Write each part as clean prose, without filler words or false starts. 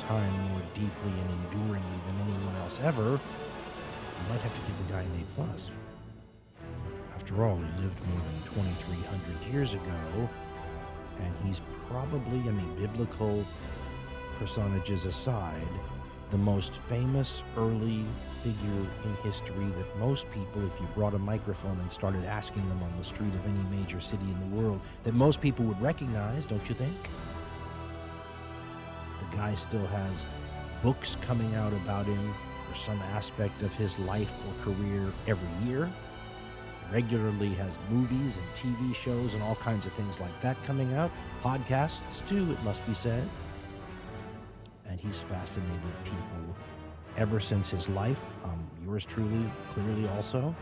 time more deeply and enduringly than anyone else ever, you might have to give the guy an A+. After all, he lived more than 2,300 years ago, and he's probably, biblical personages aside, the most famous early figure in history that most people, if you brought a microphone and started asking them on the street of any major city in the world, that most people would recognize, don't you think? The guy still has books coming out about him or some aspect of his life or career every year. Regularly has movies and TV shows and all kinds of things like that coming out. Podcasts too, it must be said. And he's fascinated people ever since his life. Yours truly, clearly also.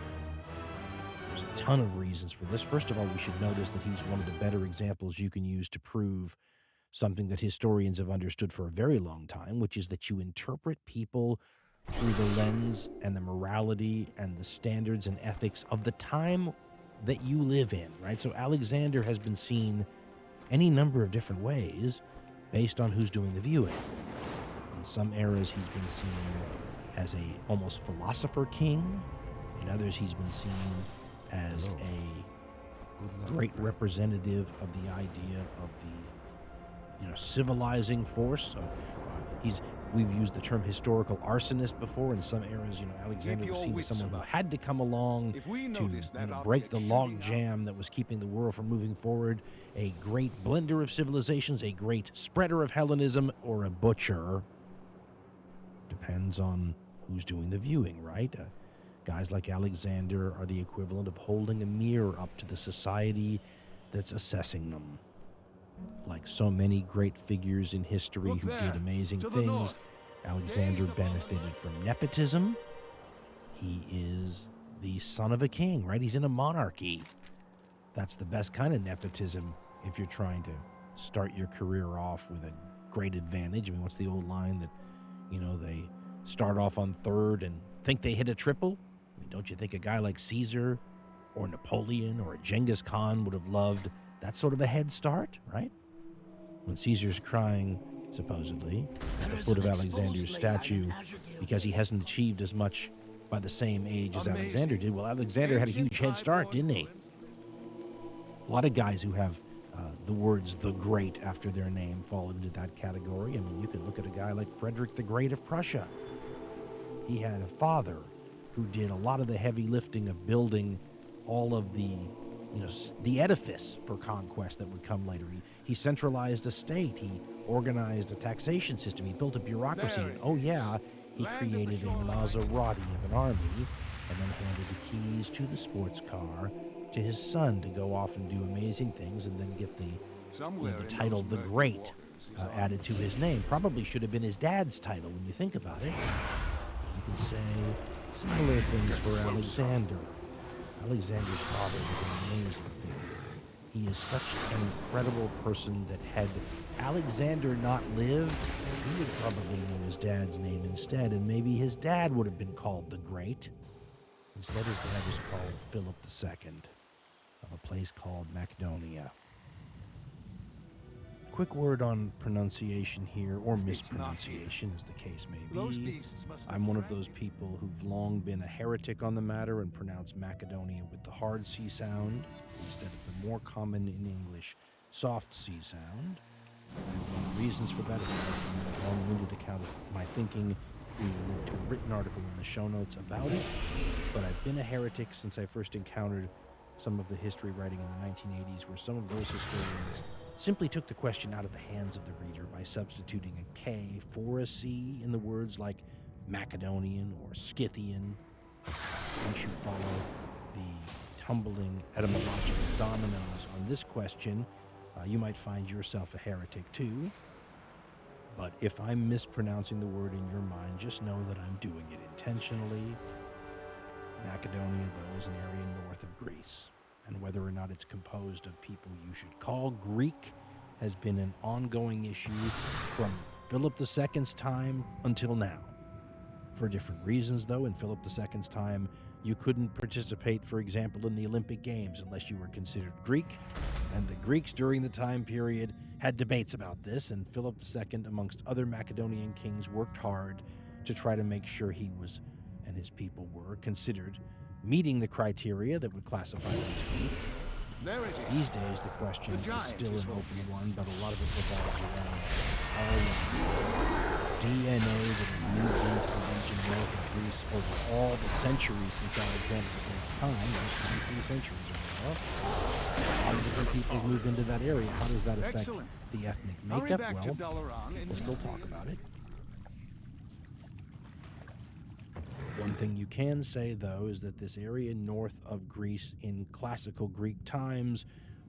There's a ton of reasons for this. First of all, we should notice that he's one of the better examples you can use to prove something that historians have understood for a very long time, which is that you interpret people through the lens and the morality and the standards and ethics of the time that you live in, right? So Alexander has been seen any number of different ways based on who's doing the viewing. In some eras, he's been seen as a almost philosopher king. In others, he's been seen as a great representative of the idea of the civilizing force. So we've used the term historical arsonist before. In some eras, Alexander was seen as someone who had to come along to break the log jam that was keeping the world from moving forward. A great blender of civilizations, a great spreader of Hellenism, or a butcher. Depends on who's doing the viewing, right? Guys like Alexander are the equivalent of holding a mirror up to the society that's assessing them. Like so many great figures in history who did amazing things, Alexander benefited from nepotism. He is the son of a king, right? He's in a monarchy. That's the best kind of nepotism if you're trying to start your career off with a great advantage. What's the old line that, they start off on third and think they hit a triple? Don't you think a guy like Caesar or Napoleon or a Genghis Khan would have loved that sort of a head start, right? When Caesar's crying, supposedly, at the foot of Alexander's statue because he hasn't achieved as much by the same age as Alexander did. Well, Alexander had a huge head start, didn't he? A lot of guys who have the words "the Great" after their name fall into that category. You could look at a guy like Frederick the Great of Prussia. He had a father who did a lot of the heavy lifting of building all of the edifice for conquest that would come later. He centralized a state. He organized a taxation system. He built a bureaucracy. And, he created a Maserati of an army and then handed the keys to the sports car to his son to go off and do amazing things and then get the title "the Great" added to his name. Probably should have been his dad's title when you think about it. You can say similar things for Alexander. Alexander's father was an amazing figure. He is such an incredible person that had Alexander not lived, he would probably know his dad's name instead, and maybe his dad would have been called the Great. Instead, his dad was called Philip II of a place called Macedonia. Quick word on pronunciation here, or mispronunciation, as the case may be. I'm one of those people who've long been a heretic on the matter and pronounce Macedonia with the hard C sound instead of the more common in English soft C sound. Reasons for that, a long-winded account of my thinking. We will link to a written article in the show notes about it, but I've been a heretic since I first encountered some of the history writing in the 1980s, where some of those historians simply took the question out of the hands of the reader by substituting a K for a C in the words like Macedonian or Scythian. Once you follow the tumbling etymological dominoes on this question, you might find yourself a heretic too. But if I'm mispronouncing the word in your mind, just know that I'm doing it intentionally. Macedonia, though, is an area north of Greece, and whether or not it's composed of people you should call Greek has been an ongoing issue from Philip II's time until now. For different reasons, though. In Philip II's time, you couldn't participate, for example, in the Olympic Games unless you were considered Greek, and the Greeks during the time period had debates about this, and Philip II, amongst other Macedonian kings, worked hard to try to make sure he was, and his people were, considered meeting the criteria that would classify them as Greek. There it is. These days, the question is still an open one, but a lot of it revolves around all of the DNA that has moved into the region north of Greece over all the centuries since Alexander the Great's time, like 23 centuries or more. A lot of different people moved into that area. How does that affect the ethnic makeup? Well, people still talk about it. One thing you can say, though, is that this area north of Greece in classical Greek times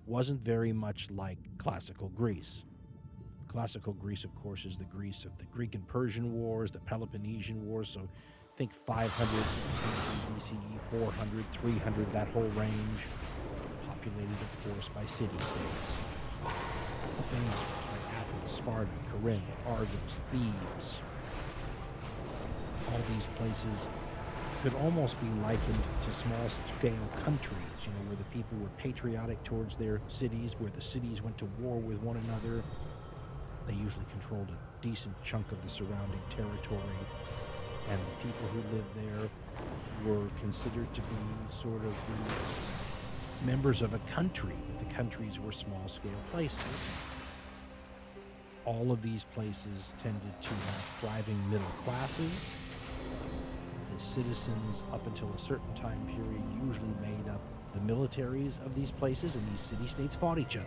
wasn't very much like classical Greece. Classical Greece, of course, is the Greece of the Greek and Persian Wars, the Peloponnesian Wars, so think 500 BCE, 400, 300, that whole range, populated, of course, by city-states. The famous ones, like Athens, Sparta, Corinth, Argos, Thebes. All these places could almost be likened to small-scale countries, where the people were patriotic towards their cities, where the cities went to war with one another. They usually controlled a decent chunk of the surrounding territory, and the people who lived there were considered to be sort of the members of a country. The countries were small-scale places. All of these places tended to have thriving middle classes. The citizens, up until a certain time period, usually made up the militaries of these places, and these city-states fought each other.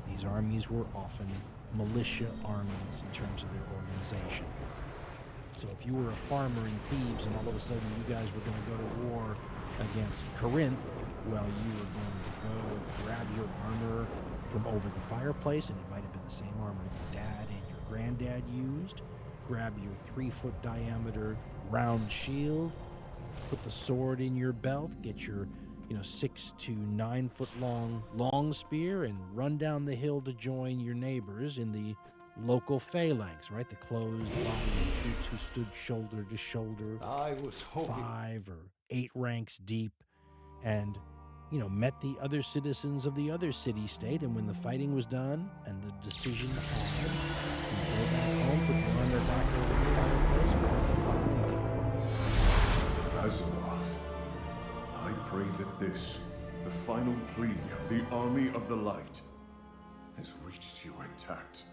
These armies were often militia armies in terms of their organization. So if you were a farmer in Thebes and all of a sudden you guys were going to go to war against Corinth, well, you were going to go grab your armor from over the fireplace, and it might have been the same armor your dad and your granddad used. Grab your 3-foot diameter round shield, put the sword in your belt, get your 6 to 9 foot long spear, and run down the hill to join your neighbors in the local phalanx, right? The closed body of troops who stood shoulder to shoulder, I was hoping 5 or 8 ranks deep, and met the other citizens of the other city-state, and when the fighting was done and the decision had, you go back home, put your armor back over the fireplace, Azeroth, I pray that this, the final plea of the Army of the Light, has reached you intact.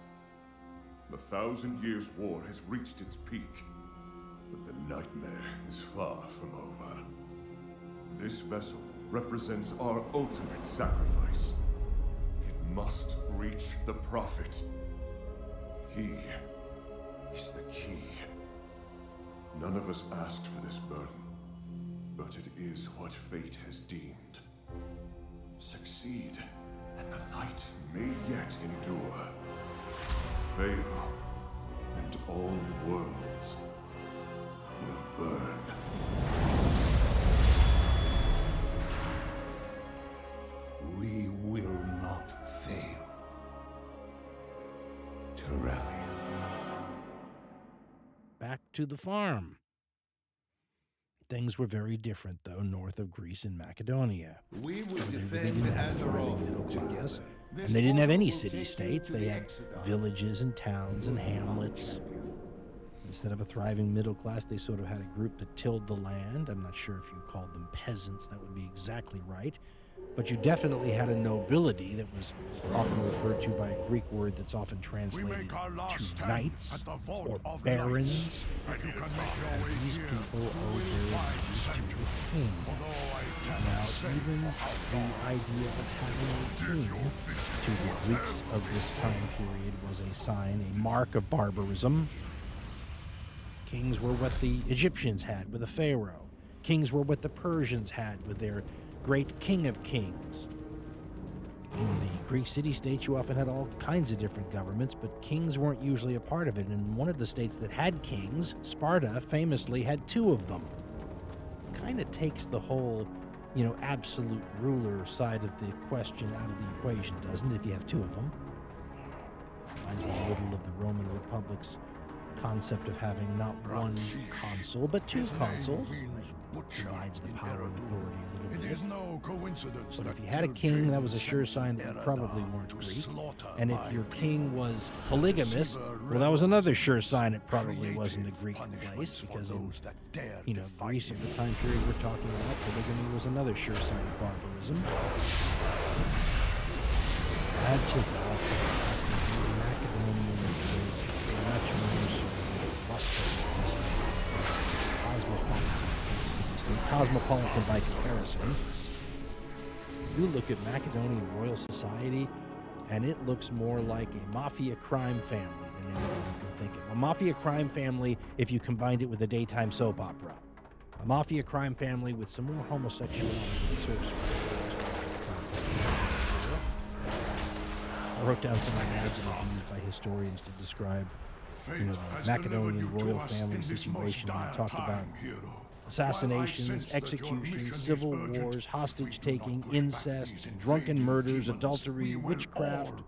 The 1,000 Years' War has reached its peak, but the nightmare is far from over. This vessel represents our ultimate sacrifice. It must reach the Prophet. He is the key. None of us asked for this burden, but it is what fate has deemed. Succeed, and the light may yet endure. Fail, and all worlds will burn. we will not fail. Terralion. back to the farm. Things were very different, though, north of Greece in Macedonia. We will They defend didn't have a thriving middle Azeroth class, together. and they didn't have any city-states. They had villages and towns and hamlets. Instead of a thriving middle class, they sort of had a group that tilled the land. I'm not sure if you called them peasants. That would be exactly right. But you definitely had a nobility that was often referred to by a Greek word that's often translated to knights or barons. And these people owed their allegiance to a king. Now, even the idea of having a king to the Greeks of this time period was a sign, a mark of barbarism. Kings were what the Egyptians had with a pharaoh. Kings were what the Persians had with their great king of kings. In the Greek city-states, you often had all kinds of different governments, but kings weren't usually a part of it. And one of the states that had kings, Sparta, famously had 2 of them. Kind of takes the whole, absolute ruler side of the question out of the equation, doesn't it, if you have 2 of them? Reminds me a little of the Roman Republic's concept of having not one consul, but 2 consuls. divides the power and authority a little It bit. is no coincidence But that if you had a king, that was a sure sign that you probably weren't Greek. And if your king was polygamous, well, that was another sure sign it probably wasn't a Greek place, because in, Greece of the time period we're talking about, polygamy was another sure sign of barbarism. Add to that, the Macedonians were much more cosmopolitan by comparison. You look at Macedonian royal society, and it looks more like a mafia crime family than anything you can think of. A mafia crime family if you combined it with a daytime soap opera. A mafia crime family with some more homosexuality and sorcery. I wrote down some adjectives used by historians to describe the Macedonian royal family situation. We talked about assassinations, executions, civil wars, hostage-taking, incest, drunken murders, adultery, witchcraft.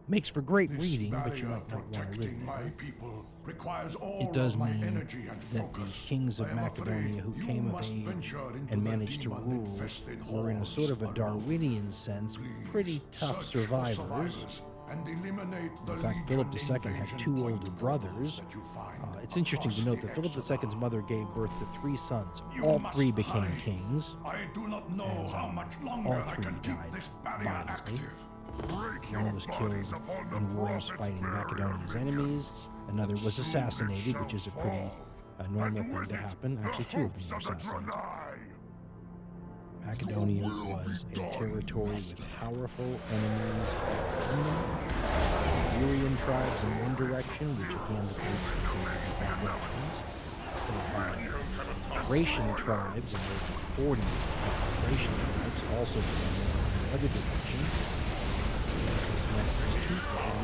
Makes for great reading, but you might not want to live there. It does mean that the kings of Macedonia who came of age and managed to rule were, in a sort of a Darwinian sense, pretty tough survivors. In fact, Philip II had two older brothers. It's interesting to note that Philip II's mother gave birth to three sons. All three became kings. I do not know how much All longer I three can keep died this barrier violently. active. One was killed in wars fighting Macedonia's enemies. Another was assassinated, which is a pretty normal thing to happen. Actually, two of them were assassinated. Macedonia was a territory with powerful enemies. Illyrian tribes in one direction, which again the Greeks considered the Thracian tribes, and there were 40 Thracian tribes also in the other direction.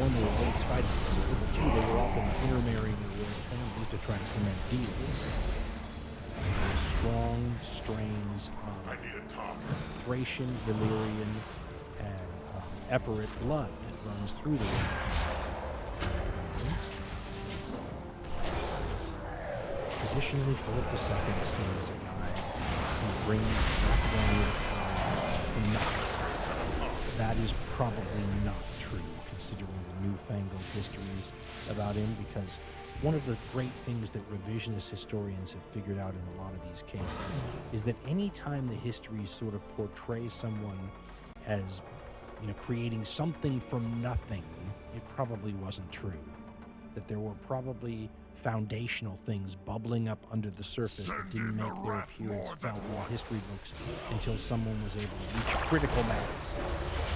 One, they were always fighting each other, but two, they were often intermarrying their royal families to try to cement deals. Strong strains of Thracian, Illyrian, and Epirot blood that runs through the region. Traditionally, Philip II is seen as a guy who brings Macedonia to power from nothing. That is probably not true, considering the newfangled histories about him, because one of the great things that revisionist historians have figured out in a lot of these cases is that any time the histories sort of portray someone as, creating something from nothing, it probably wasn't true. That there were probably foundational things bubbling up under the surface that didn't make their appearance felt in the history books until someone was able to reach critical mass.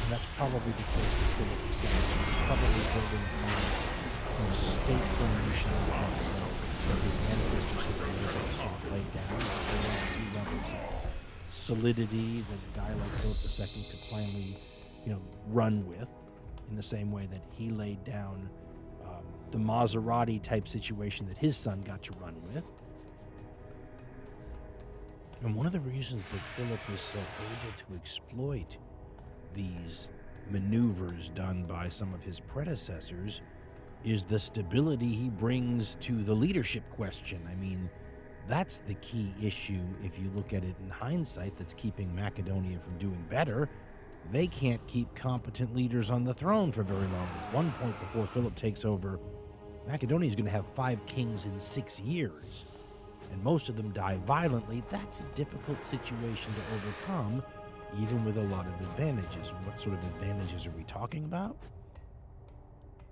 And that's probably the case with Philip II. He's probably building on a state formation that his ancestors had been able to sort of lay down. There were a few levels of solidity that a guy like Philip II could finally, run with, in the same way that he laid down the Maserati type situation that his son got to run with. And one of the reasons that Philip is so able to exploit these maneuvers done by some of his predecessors is the stability he brings to the leadership question. I mean, that's the key issue, if you look at it in hindsight, that's keeping Macedonia from doing better. They can't keep competent leaders on the throne for very long. At one point before Philip takes over, Macedonia is going to have 5 kings in 6 years, and most of them die violently. That's a difficult situation to overcome, even with a lot of advantages. And what sort of advantages are we talking about?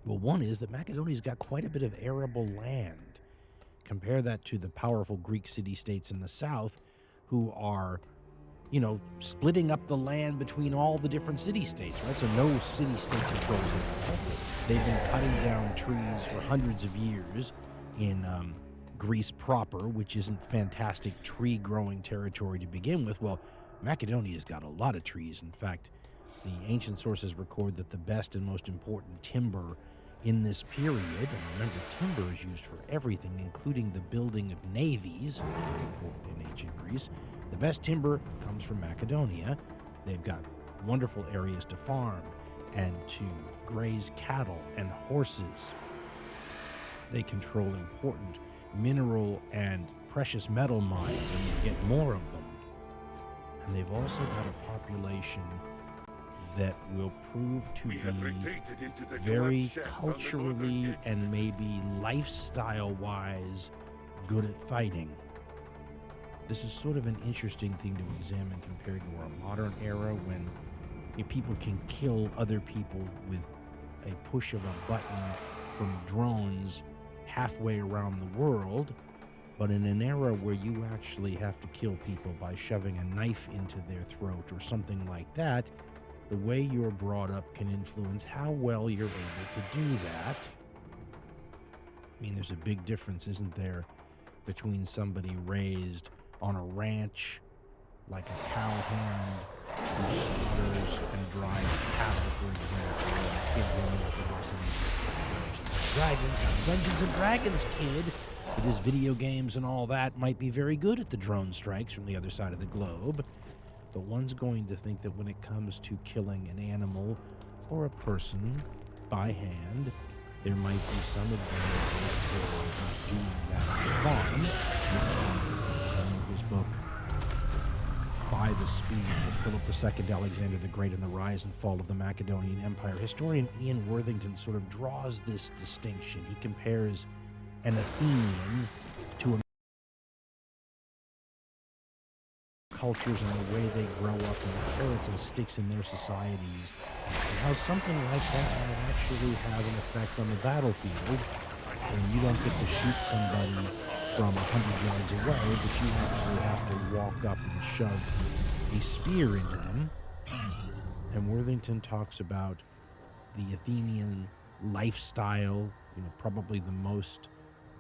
Well, one is that Macedonia's got quite a bit of arable land. Compare that to the powerful Greek city-states in the south, who are, splitting up the land between all the different city-states, right? So no city-state controls it all. They've been cutting down trees for hundreds of years in Greece proper, which isn't fantastic tree-growing territory to begin with. Well, Macedonia's got a lot of trees. In fact, the ancient sources record that the best and most important timber in this period, and remember, timber is used for everything, including the building of navies, important in ancient Greece. The best timber comes from Macedonia. They've got wonderful areas to farm and to graze cattle and horses. They control important mineral and precious metal mines and you get more of them. And they've also got a population that will prove to be very culturally and maybe lifestyle-wise good at fighting. This is sort of an interesting thing to examine compared to our modern era when people can kill other people with a push of a button from drones halfway around the world. But in an era where you actually have to kill people by shoving a knife into their throat or something like that, the way you're brought up can influence how well you're able to do that. I mean, there's a big difference, isn't there, between somebody raised on a ranch like a cowhand who slaughters and drives cattle, for example, and a kid growing up in Dungeons and Dragons kid that his video games and all that might be very good at the drone strikes from the other side of the globe, but one's going to think that when it comes to killing an animal or a person by hand, there might be some advantage for doing that on the farm. In his book, By the Speed of Philip II, Alexander the Great, and the Rise and Fall of the Macedonian Empire, historian Ian Worthington sort of draws this distinction. He compares an Athenian to a cultures and the way they grow up and the inheritance sticks in their societies, and how something like that might actually have an effect on the battlefield. And you don't get to shoot somebody from 100 yards away, but you actually have to walk up and shove a spear into them. And Worthington talks about the Athenian lifestyle, probably the most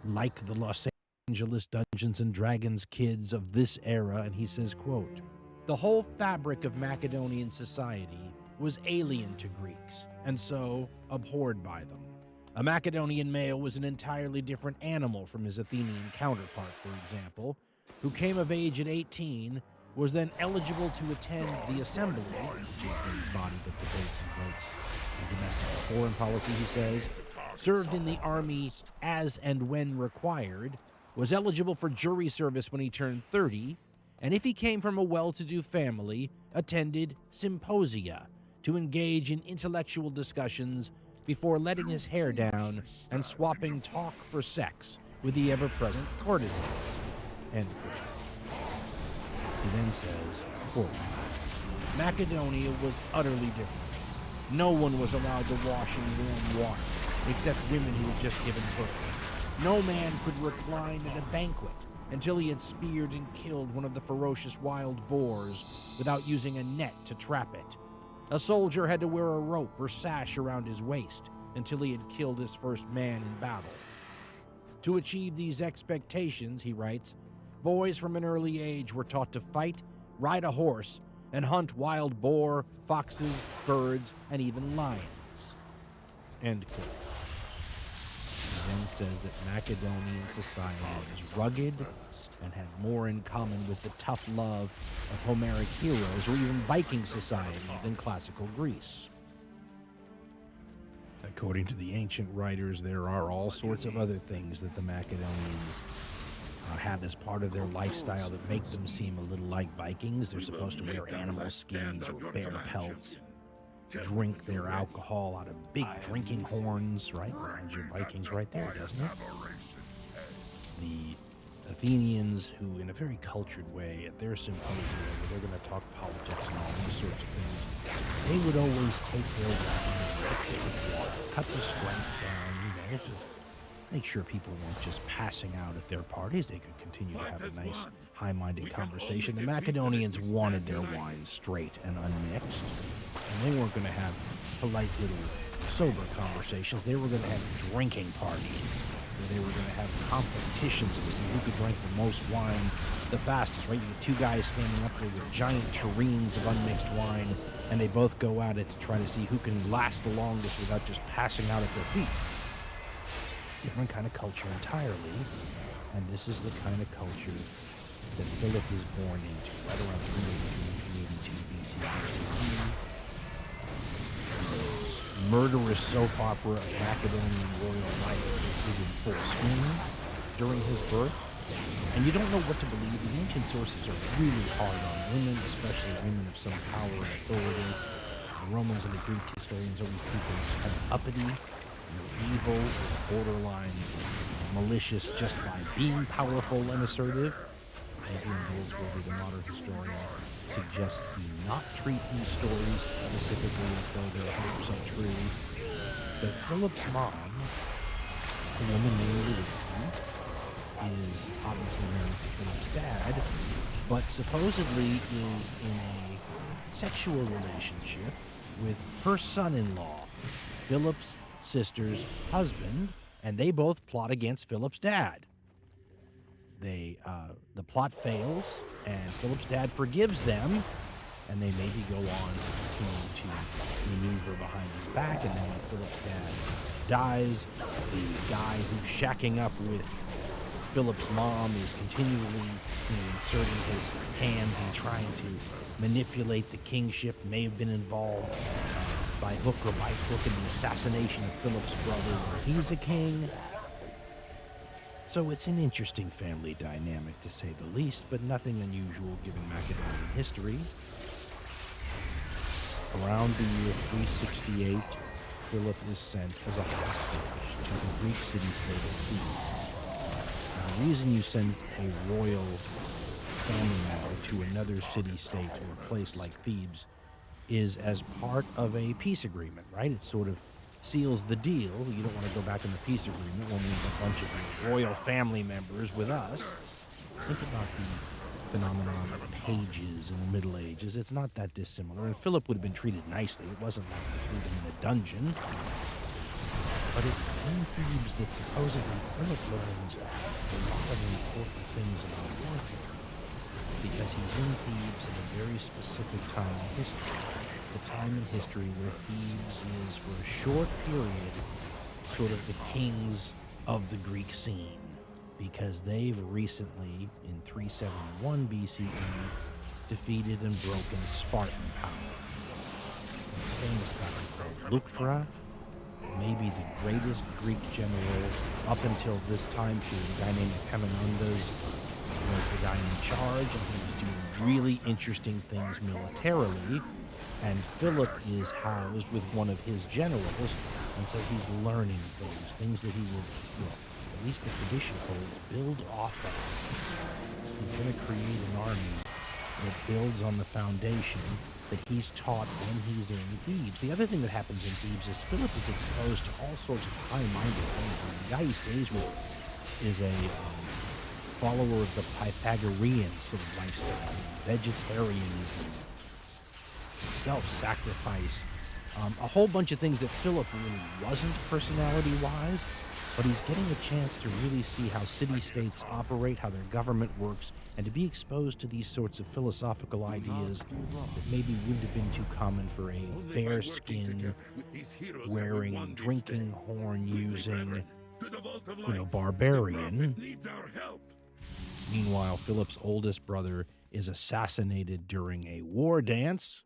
like the Los Angeles Dungeons and Dragons kids of this era, and he says, quote, "The whole fabric of Macedonian society was alien to Greeks, and so abhorred by them. A Macedonian male was an entirely different animal from his Athenian counterpart, for example, who came of age at 18, was then eligible to attend the assembly," which is the body that debates and votes in domestic foreign policy, he says, "served in the army as and when required, was eligible for jury service when he turned 30, and if he came from a well-to-do family, attended symposia to engage in intellectual discussions before letting his hair down and swapping talk for sex with the ever-present courtesans." End quote. He then says, quote, "Macedonia was utterly different. No one was allowed to wash in warm water, except women who had just given birth. No man could recline at a banquet until he had speared and killed one of the ferocious wild boars without using a net to trap it. A soldier had to wear a rope or sash around his waist until he had killed his first man in battle. To achieve these expectations," he writes, "boys from an early age were taught to fight, ride a horse, and hunt wild boar, foxes, birds, and even lions." End quote. He then says that Macedonian society was rugged and had more in common with the tough love of Homeric heroes or even Viking society than classical Greece. According to the ancient writers, there are all sorts of other things that the Macedonians have as part of their lifestyle that make them seem a little like Vikings. They're supposed to wear animal skins or bear pelts, drink their alcohol out of big drinking horns, right? Reminds you of Vikings right there, doesn't it? The Athenians, who in a very cultured way at their symposia, where they're going to talk politics and all these sorts of things, they would always take their wine, cut the strength down, to make sure people weren't just passing out at their parties. They could continue to have a nice, high-minded conversation. The Macedonians wanted their wine straight and unmixed, and they weren't going to have polite little sober conversations. They were going to have drinking parties, where they were going to have competitions to see who could drink the most wine the fastest, right? You get two guys standing up there with giant tureens of unmixed wine, and they both go at it to try to see who can last the longest without just passing out at their feet. Different kind of culture entirely, and this is the kind of culture that Philip is born into, right around 382 BC. Murderous soap opera of Macedonian royal life is in full swing during his birth. And you don't know what to believe. The ancient sources are really hard on women, especially women of some power and authority. The Romans and the Greek historians always treat them as kind of uppity, evil, or borderline malicious just by being powerful and assertive. Adrian Goldsworthy, the modern historian, suggests do not treat these stories specifically as though they're 100% true. But Philip's mom, a woman named Elizabeth, is obviously married to Philip's dad, but supposedly is in a sexual relationship with her son-in-law, Philip's sister's husband, and they both plot against Philip's dad. The plot fails, and Philip's dad forgives them, and they maybe go on to continue to maneuver behind his back, and then when Philip's dad dies, the guy who's shacking up with Philip's mom is continually inserting his hands and trying to manipulate the kingship, may have been involved by hook or by crook in the assassination of Philip's brother when he's a king. So it's an interesting family dynamic, to say the least, but nothing unusual given Macedonian history. Around the year 368, Philip is sent as a hostage to the Greek city-state of Thebes. Now, the reason you send a royal family member to another city-state or place like Thebes is as part of a peace agreement, right? It sort of seals the deal. You don't want to go back in the peace agreement when we have a bunch of your royal family members with us. Think about the phenomenon of pages in the Middle Ages. It's not that dissimilar. And Philip would have been treated nicely. It wasn't like they threw him in a dungeon. But it's in Thebes that supposedly Philip learns a lot of important things about warfare. Because he's in Thebes at a very specific time in history. The time in history where Thebes is, for a short period, sort of the kings of the Greek scene, because they've recently, in 371 BCE, defeated and broken Spartan power. A famous guy called Leuctra, maybe the greatest Greek general up until this time period, a guy named Epaminondas was the guy in charge, and he was doing really interesting things militarily. And Philip is housed with one of his generals, and so he's learning things that he will, at least the tradition holds, build off of. He's going to create an army that builds on the foundation that he's taught when he's in Thebes. The other thing that happens in Thebes is Philip is exposed to all sorts of high-minded things. And the guy he stays with is a follower of the Pythagorean sort of lifestyle, vegetarianism, self-sacrifice, a whole bunch of things that Philip really wasn't personality-wise, but he's getting a chance to really see how city-states operate, how their government works, and to be exposed to these sorts of philosophical ideas that maybe wouldn't have been too common for a bearskin wearing, drinking horn using, barbarian. Meanwhile, Philip's oldest brother is assassinated during a war dance.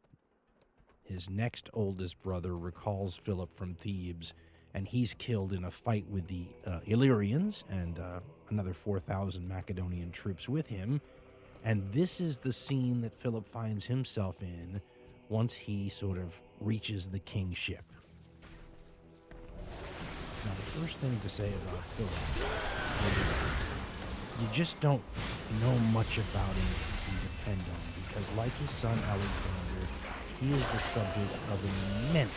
His next oldest brother recalls Philip from Thebes, and he's killed in a fight with the Illyrians and another 4,000 Macedonian troops with him. And this is the scene that Philip finds himself in once he sort of reaches the kingship. Now, the first thing to say about Philip is you just don't know much about him to depend on, because like his son Alexander, he is the subject of an immense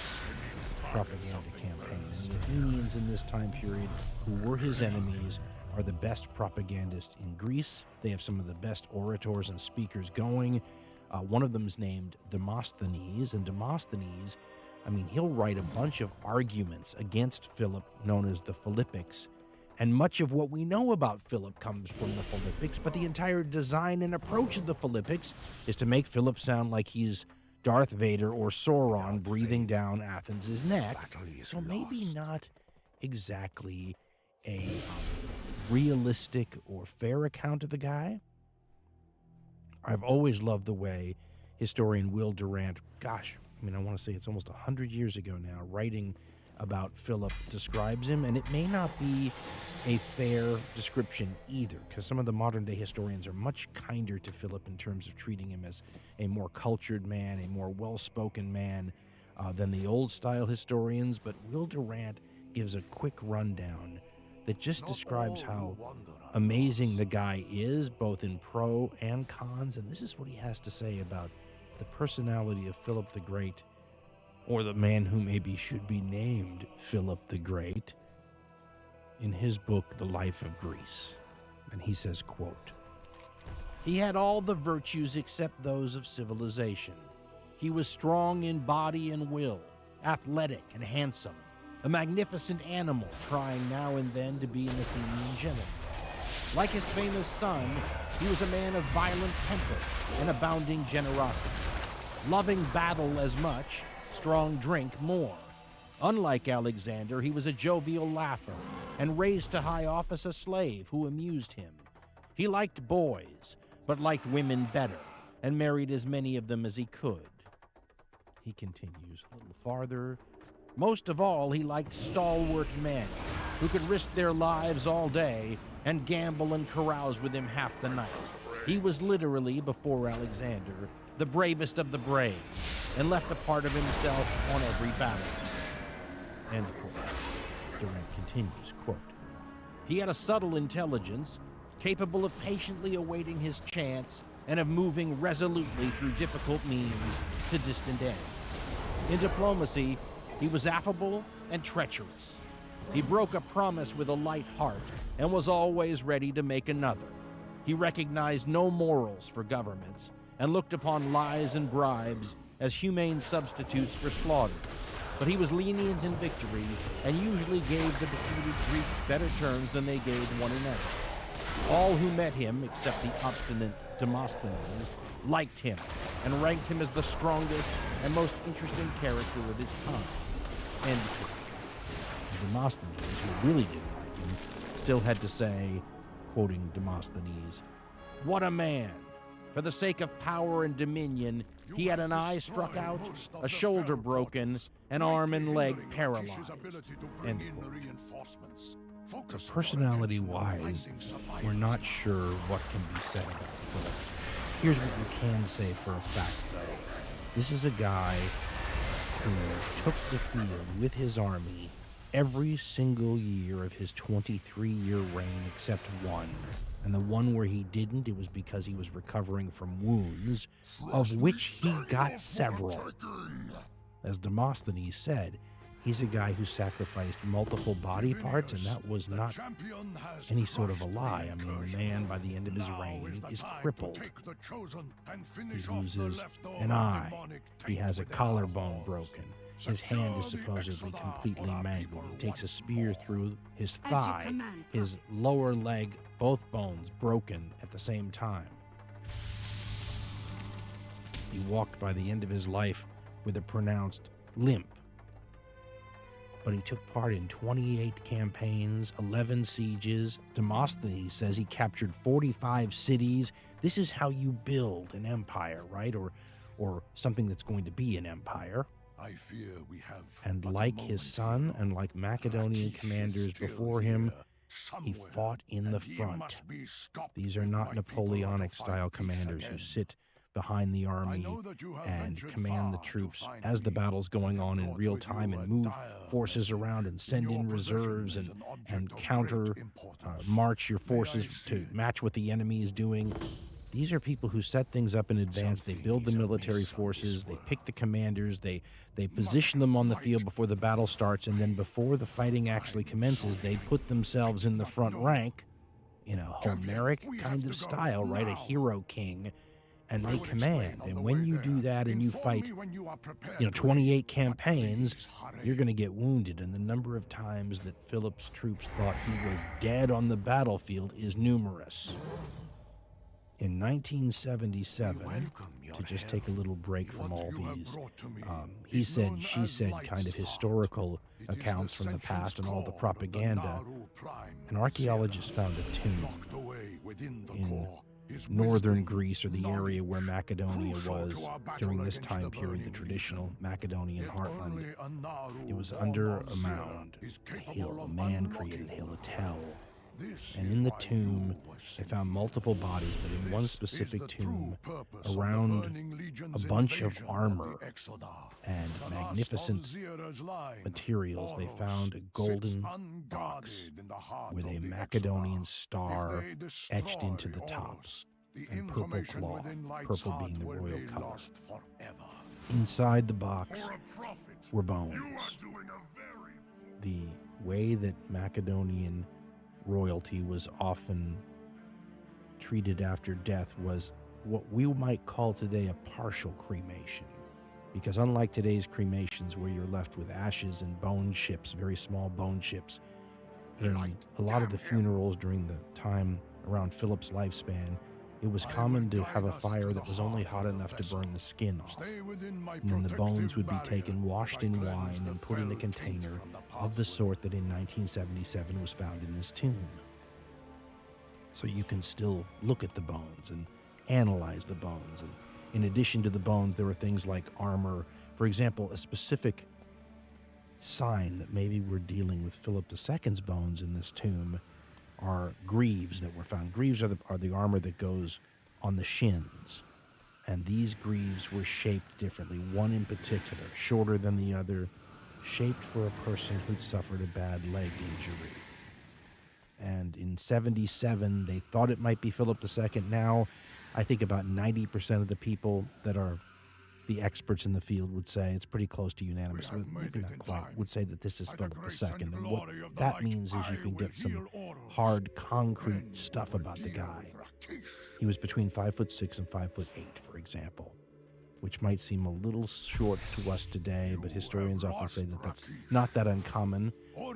propaganda campaign. And the Athenians in this time period, who were his enemies, are the best propagandists in Greece. They have some of the best orators and speakers going. One of them is named Demosthenes, and Demosthenes, he'll write a bunch of arguments against Philip known as the Philippics. And much of what we know about Philip comes from the Philippics, but the entire design and approach of the Philippics is to make Philip sound like he's Darth Vader or Sauron breathing down Athens' neck. So maybe not exactly a realistic or fair account of the guy. I've always loved the way historian Will Durant, I want to say it's almost 100 years ago now, writing about Philip, describes him, and it may not be a fair description either, because some of the modern-day historians are much kinder to Philip in terms of treating him as a more cultured man, a more well-spoken man than the old-style historians. But Will Durant gives a quick rundown that just describes how amazing the guy is, both in pro and cons. And this is what he has to say about the personality of Philip the Great, or the man who maybe should be named Philip the Great, in his book, The Life of Greece. And he says, quote, "He had all the virtues except those of civilization. He was strong in body and will, athletic and handsome, a magnificent animal, trying now and then to be an Athenian gentleman. Like his famous son, he was a man of violent temper and abounding generosity, loving battle as much, strong drink more. Unlike Alexander, he was a jovial laugher, and raised to high office a slave who amused him. He liked boys, but liked women better, and married as many of them as he could." He continues a little farther. "Most of all, he liked stalwart men who could risk their lives all day and gamble and carouse with him half the night. He was literally, before Alexander, the bravest of the brave, and left a part of himself on every battle." End quote. Durant continues, quote, "He had a subtle intelligence, capable of patiently awaiting his chance and of moving resolutely through difficult means to distant ends. In diplomacy, he was affable and treacherous. He broke a promise with a light heart and was always ready to make another. He recognized no morals for governments and looked upon lies and bribes as humane substitutes for slaughter. But he was lenient in victory and usually gave the defeated Greeks better terms than they gave one another. All who met him, except the obstinate Demosthenes, liked him and ranked him as the strongest and most interesting character of his time." End quote. Demosthenes, who really didn't like him, still had to say, quoting Demosthenes, "What a man! For the sake of power and dominion, he had an eye struck out, a shoulder broken, an arm and leg paralyzed." End quote. So personality-wise, we're not sure what can be said about Philip. Here's what we can say for a fact, though. This is a guy who took the field with his army every single year of his 23-year reign except one. And the one where he didn't, it was because he was recovering from wounds, of which he got several. As Demosthenes said, he's a guy who sacrificed multiple body parts, and that was not any sort of a lie. I mean, the man, by the end of his reign, is crippled. He loses an eye. He has a collarbone broken. His hand is supposedly completely mangled. He takes a spear through his thigh, his lower leg, both bones broken at the same time. He walked by the end of his life with a pronounced limp. But he took part in 28 campaigns, 11 sieges. Demosthenes says he captured 45 cities. This is how you build an empire, right? Or something that's going to be an empire. I fear we have, and like his son and like Macedonian commanders before him, he fought in the front. These are not Napoleonic-style commanders who sit behind the army and command the troops as the battle's going on in real time and move forces around and send in reserves and counter march your forces to match what the enemy is doing. These are people who set things up in advance. They build the military forces, they pick the commanders, they position them on the field before the battle starts, and then before the fighting actually commences, they put themselves in the front rank in a Homeric kind of style, right? A hero king, and they command. And when you do that and you fight, 28 campaigns, you're going to get wounded. And the number of times that Philip's troops thought he was dead on the battlefield is numerous. In 1977, to just take a little break from all these, he said, she said kind of historical accounts from the past and all the propaganda, an archaeologist found a tomb in northern Greece, or the area where Macedonia was during this time period, the traditional Macedonian heartland. It was under a mound, a hill, a man-created hill, a tell. And in the tomb, they found multiple bodies, but in one specific tomb, around a bunch of armor and magnificent materials, they found a golden box with a Macedonian star etched into the top, and purple cloth, purple being the royal color. Inside the box were bones. The way that Macedonian royalty was often treated after death was what we might call today a partial cremation. Because unlike today's cremations where you're left with ashes and bone chips, very small bone chips, in a lot of the funerals during the time around Philip's lifespan, it was common to have a fire that was only hot enough to burn the skin off. And then the bones would be taken, washed in wine, and put in a container of the sort that in 1977 was found in this tomb. So you can still look at the bones and analyze the bones. And in addition to the bones, there were things like armor. For example, a specific sign that maybe we're dealing with Philip II's bones in this tomb are greaves that were found. Greaves are the armor that goes on the shins. And these greaves were shaped differently. One in particular, shorter than the other, shaped for a person who'd suffered a bad leg injury. And in 77, they thought it might be Philip II. Now, I think about 90% of the people that are the experts in the field would say it's pretty close to unanimous, maybe not quite, would say that this is Philip II. And what that means is you can get some hard, concrete stuff about the guy. He was between 5'6" and 5'8", for example, which might seem a little short to us today, but historians often say that that's not that uncommon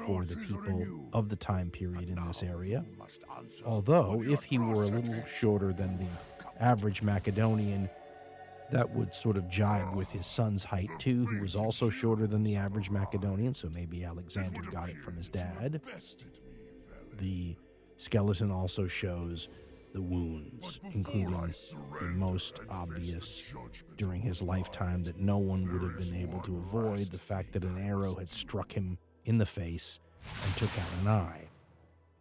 for the people of the time period in this area. Although, if he were a little shorter than the average Macedonian, that would sort of jibe with his son's height, too, who was also shorter than the average Macedonian, so maybe Alexander got it from his dad. The skeleton also shows the wounds, including the most obvious during his lifetime that no one would have been able to avoid, the fact that an arrow had struck him in the face and took out an eye.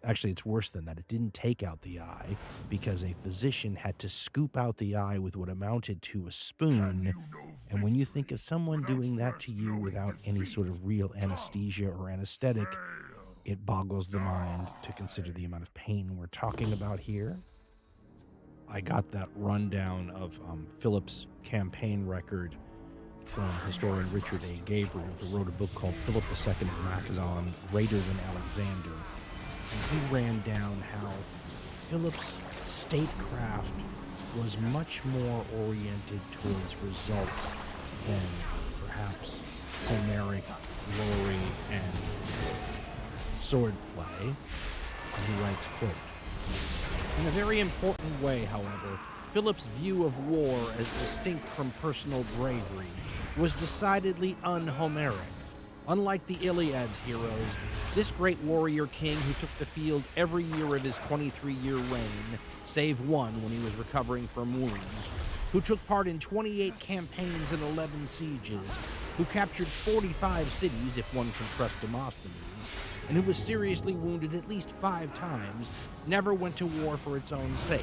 Actually, it's worse than that. It didn't take out the eye because a physician had to scoop out the eye with what amounted to a spoon. And when you think of someone doing that to you without any sort of real anesthesia or anesthetic, it boggles the mind to consider the amount of pain we're talking about here. I got that rundown of Philip's campaign record from historian Richard A. Gabriel, who wrote a book called Philip II of Macedon, Greater Than Alexander. And he ran down how Philip's statecraft was much more oriented towards results than perhaps Homeric glory and swordplay. And he writes, quote, "In a very important way, however, Philip's view of war as distinct from personal bravery was decidedly un-Homeric. Unlike the Iliad's heroes, this great warrior king who took the field every year of his 23-year reign, save one when he was recovering from wounds, who took part in 28 campaigns and 11 sieges, who captured 45 cities, if one can trust Demosthenes, and who was seriously wounded at least 5 times, never went to war for its own sake,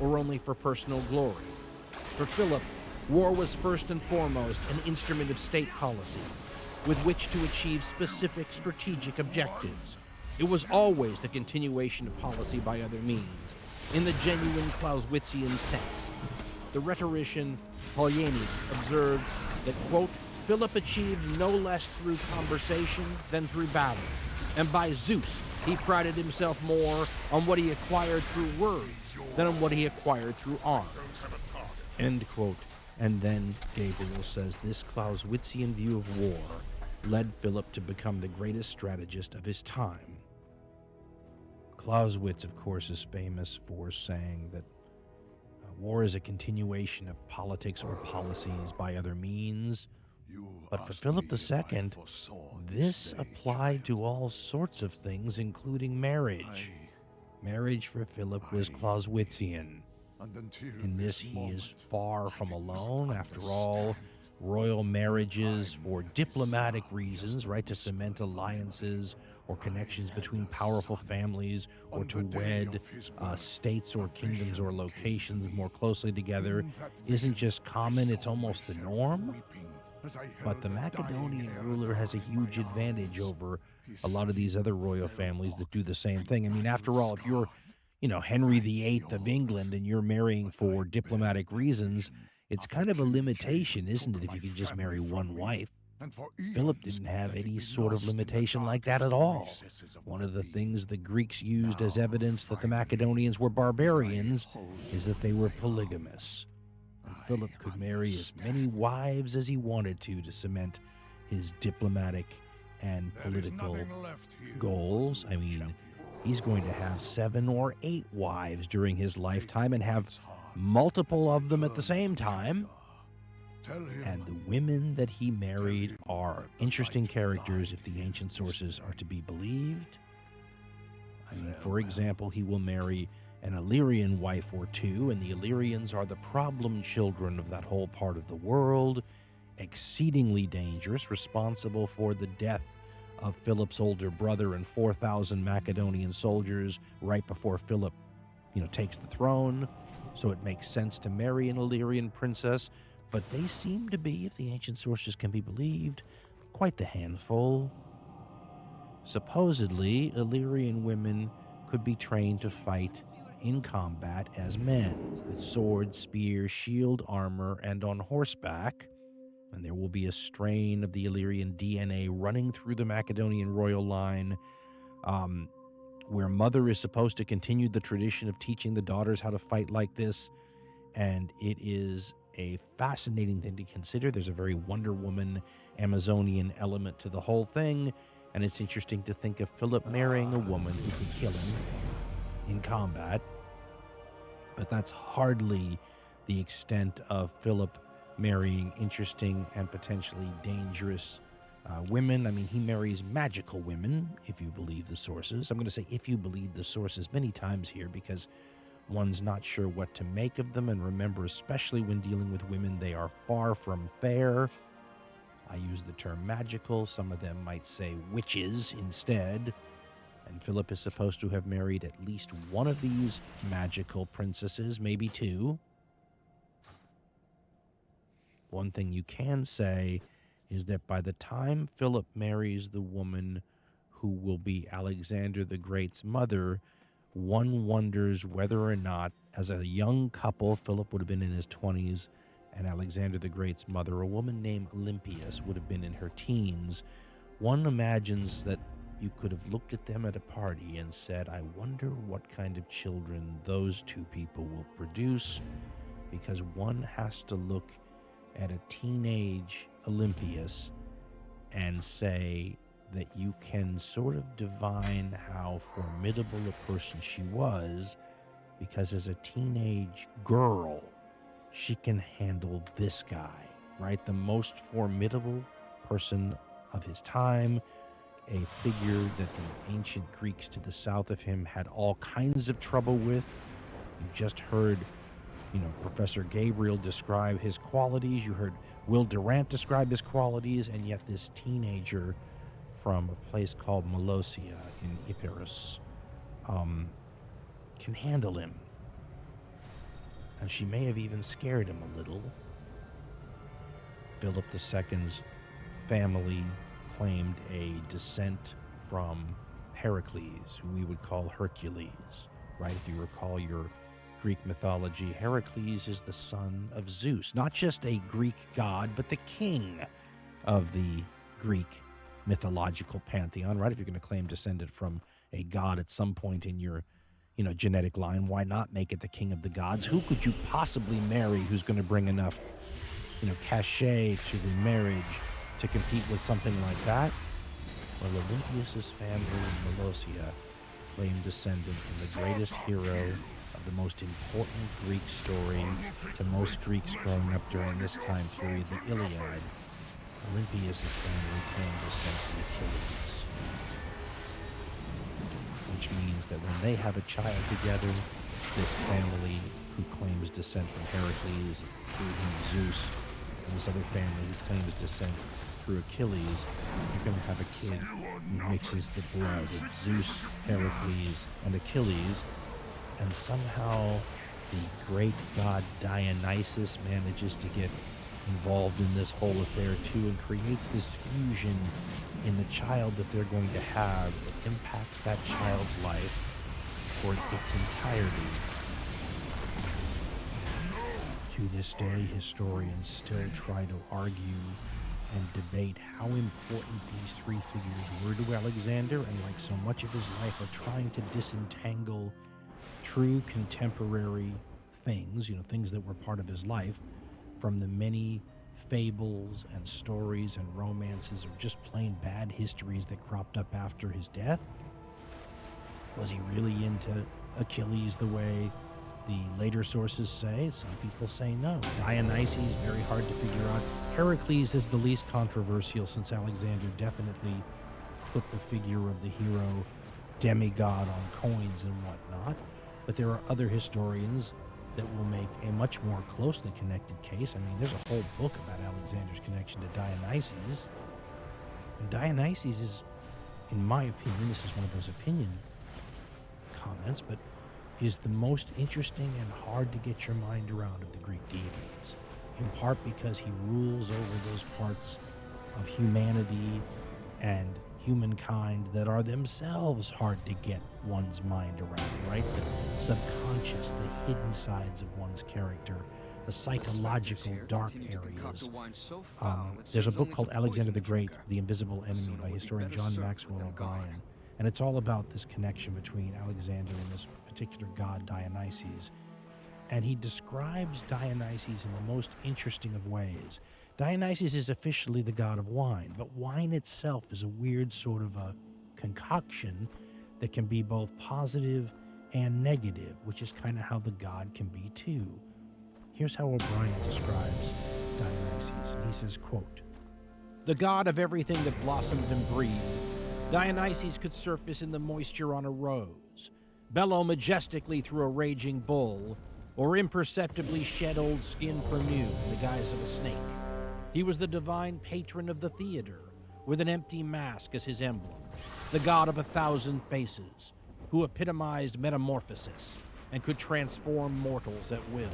or only for personal glory. For Philip, war was first and foremost an instrument of state policy, with which to achieve specific strategic objectives. It was always the continuation of policy by other means, in the genuine Clausewitzian sense. The rhetorician Polyanius observed that, quote, Philip achieved no less through conversation than through battle, and by Zeus, he prided himself more on what he acquired through words than on what he acquired through arms." End quote. And then Gabriel says this Clausewitzian view of war led Philip to become the greatest strategist of his time. Clausewitz, of course, is famous for saying that war is a continuation of politics or policies by other means. But for Philip II, this applied to all sorts of things, including marriage. Marriage for Philip was Clausewitzian. In this, he is far from alone. After all, royal marriages for diplomatic reasons, right, to cement alliances, or connections between powerful families, or to wed states or kingdoms or locations more closely together isn't just common, it's almost the norm. But the Macedonian ruler has a huge advantage over a lot of these other royal families that do the same thing. I mean, after all, if you're, Henry VIII of England and you're marrying for diplomatic reasons, it's kind of a limitation, isn't it, if you can just marry one wife? Philip didn't have any sort of limitation like that at all. One of the things the Greeks used as evidence that the Macedonians were barbarians is that they were polygamous. And Philip could marry as many wives as he wanted to cement his diplomatic and political goals. I mean, he's going to have 7 or 8 wives during his lifetime and have multiple of them at the same time. And the women that he married are interesting characters if the ancient sources are to be believed. I mean, for example, he will marry an Illyrian wife or two, and the Illyrians are the problem children of that whole part of the world, exceedingly dangerous, responsible for the death of Philip's older brother and 4,000 Macedonian soldiers right before Philip, takes the throne. So it makes sense to marry an Illyrian princess, but they seem to be, if the ancient sources can be believed, quite the handful. Supposedly, Illyrian women could be trained to fight in combat as men, with sword, spear, shield, armor, and on horseback. And there will be a strain of the Illyrian DNA running through the Macedonian royal line, where mother is supposed to continue the tradition of teaching the daughters how to fight like this. And it is a fascinating thing to consider. There's a very Wonder Woman Amazonian element to the whole thing. And it's interesting to think of Philip marrying a woman who could kill him in combat. But that's hardly the extent of Philip marrying interesting and potentially dangerous women. I mean, he marries magical women, if you believe the sources. I'm going to say if you believe the sources many times here because one's not sure what to make of them. And remember, especially when dealing with women, they are far from fair. I use the term magical. Some of them might say witches instead. And Philip is supposed to have married at least one of these magical princesses, maybe 2. One thing you can say is that by the time Philip marries the woman who will be Alexander the Great's mother, one wonders whether or not, as a young couple, Philip would have been in his 20s, and Alexander the Great's mother, a woman named Olympias, would have been in her teens. One imagines that you could have looked at them at a party and said, I wonder what kind of children those two people will produce, because one has to look at a teenage Olympias and say that you can sort of divine how formidable a person she was, because as a teenage girl, she can handle this guy, right? The most formidable person of his time, a figure that the ancient Greeks to the south of him had all kinds of trouble with. You just heard, Professor Gabriel describe his qualities. You heard Will Durant describe his qualities, and yet this teenager from a place called Molosia in Epirus can handle him. And she may have even scared him a little. Philip II's family claimed a descent from Heracles, who we would call Hercules, right? If you recall your Greek mythology, Heracles is the son of Zeus, not just a Greek god, but the king of the Greek mythological pantheon, right? If you're going to claim descendant from a god at some point in your, genetic line, why not make it the king of the gods? Who could you possibly marry who's going to bring enough, cachet to the marriage to compete with something like that? Well, Olympias' family in Molosia claimed descendant from the greatest hero of the most important Greek story to most Greeks growing up during this time period, the Iliad. Olympias' family claimed descent from Achilles, which means that when they have a child together, this family who claims descent from Heracles, through him Zeus, and this other family who claims descent through Achilles, you're going to have a kid who mixes the blood of Zeus, Heracles, and Achilles, and somehow the great god Dionysus manages to get involved in this whole affair too, and creates this fusion in the child that they're going to have that impacts that child's life for its entirety. To this day, historians still try to argue and debate how important these three figures were to Alexander, and like so much of his life are trying to disentangle true contemporary things, things that were part of his life, from the many fables and stories and romances or just plain bad histories that cropped up after his death. Was he really into Achilles the way the later sources say? Some people say no. Dionysus, very hard to figure out. Heracles is the least controversial, since Alexander definitely put the figure of the hero demigod on coins and whatnot. But there are other historians that will make a much more closely connected case. I mean, there's a whole book about Alexander's connection to Dionysus. And Dionysus is, in my opinion, this is one of those opinion comments, but is the most interesting and hard to get your mind around of the Greek deities, in part because he rules over those parts of humanity and humankind that are themselves hard to get one's mind around, right? The subconscious, the hidden sides of one's character, the psychological dark areas. There's a book called Alexander the Great, The Invisible Enemy by historian John Maxwell O'Brien, and it's all about this connection between Alexander and this particular god Dionysus. And he describes Dionysus in the most interesting of ways. Dionysus is officially the god of wine, but wine itself is a weird sort of a concoction that can be both positive and negative, which is kind of how the god can be too. Here's how O'Brien describes Dionysus, and he says, quote, "The god of everything that blossomed and breathed, Dionysus could surface in the moisture on a rose, bellow majestically through a raging bull, or imperceptibly shed old skin for new in the guise of a snake. He was the divine patron of the theater, with an empty mask as his emblem, the god of 1,000 faces, who epitomized metamorphosis and could transform mortals at will.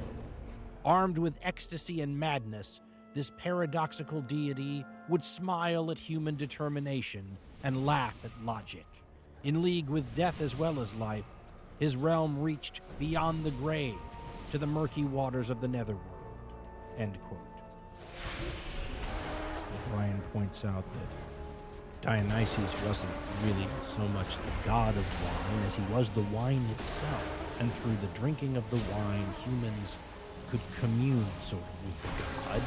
Armed with ecstasy and madness, this paradoxical deity would smile at human determination and laugh at logic. In league with death as well as life, his realm reached beyond the grave to the murky waters of the netherworld." End quote. O'Brien points out that Dionysus wasn't really so much the god of wine as he was the wine itself, and through the drinking of the wine, humans could commune sort of with the god,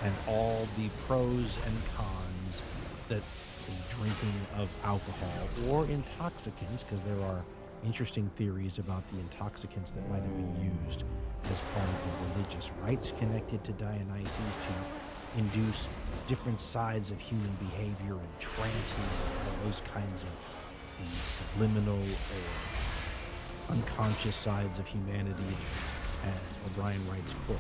and all the pros and cons that the drinking of alcohol or intoxicants, because there are interesting theories about the intoxicants that might have been used as part of the religious rites connected to Dionysus to induce different sides of human behavior and trances and those kinds of the subliminal or unconscious sides of humanity. And O'Brien writes, quote,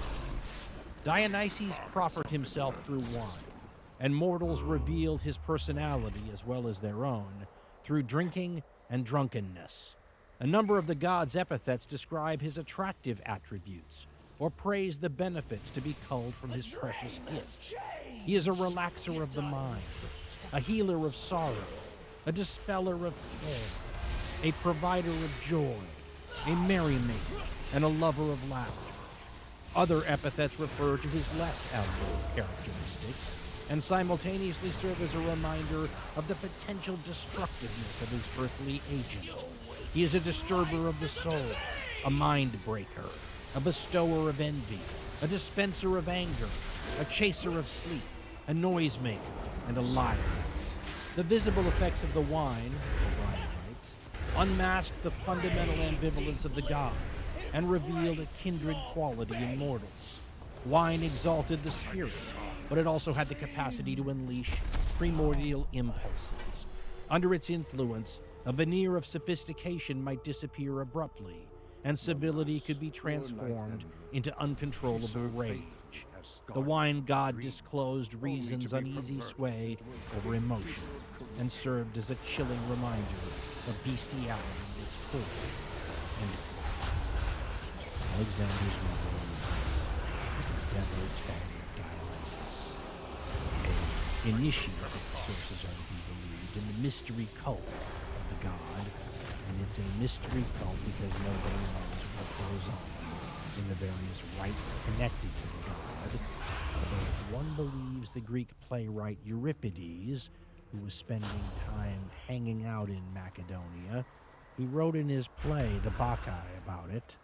"Dionysus proffered himself through wine, and mortals revealed his personality as well as their own through drinking and drunkenness. A number of the god's epithets describe his attractive attributes or praise the benefits to be culled from his precious gifts. He is a relaxer of the mind, a healer of sorrow, a dispeller of care, a provider of joy, a merrymaker, and a lover of laughter. Other epithets refer to his less admirable characteristics and simultaneously serve as a reminder of the potential destructiveness of his earthly agent. He is a disturber of the soul, a mind breaker, a bestower of envy, a dispenser of anger, a chaser of sleep, a noisemaker, and a liar. The visible effects of the wine," O'Brien writes, "unmask the fundamental ambivalence of the god and revealed a kindred quality in mortals. Wine exalted the spirit, but it also had the capacity to unleash primordial impulses. Under its influence, a veneer of sophistication might disappear abruptly, and civility could be transformed into uncontrollable rage. The wine god disclosed reason's uneasy sway over emotion, and served as a chilling reminder of bestiality at its core. And Alexander's mother was a devil of Dionysus, a initiate, sources are to be believed, in the mystery cult of the god, and it's a mystery cult because nobody knows what goes on in the various rites connected to the god. Although one believes the Greek playwright Euripides, who was spending time hanging out in Macedonia, he wrote in his play, The Bacchae, about it.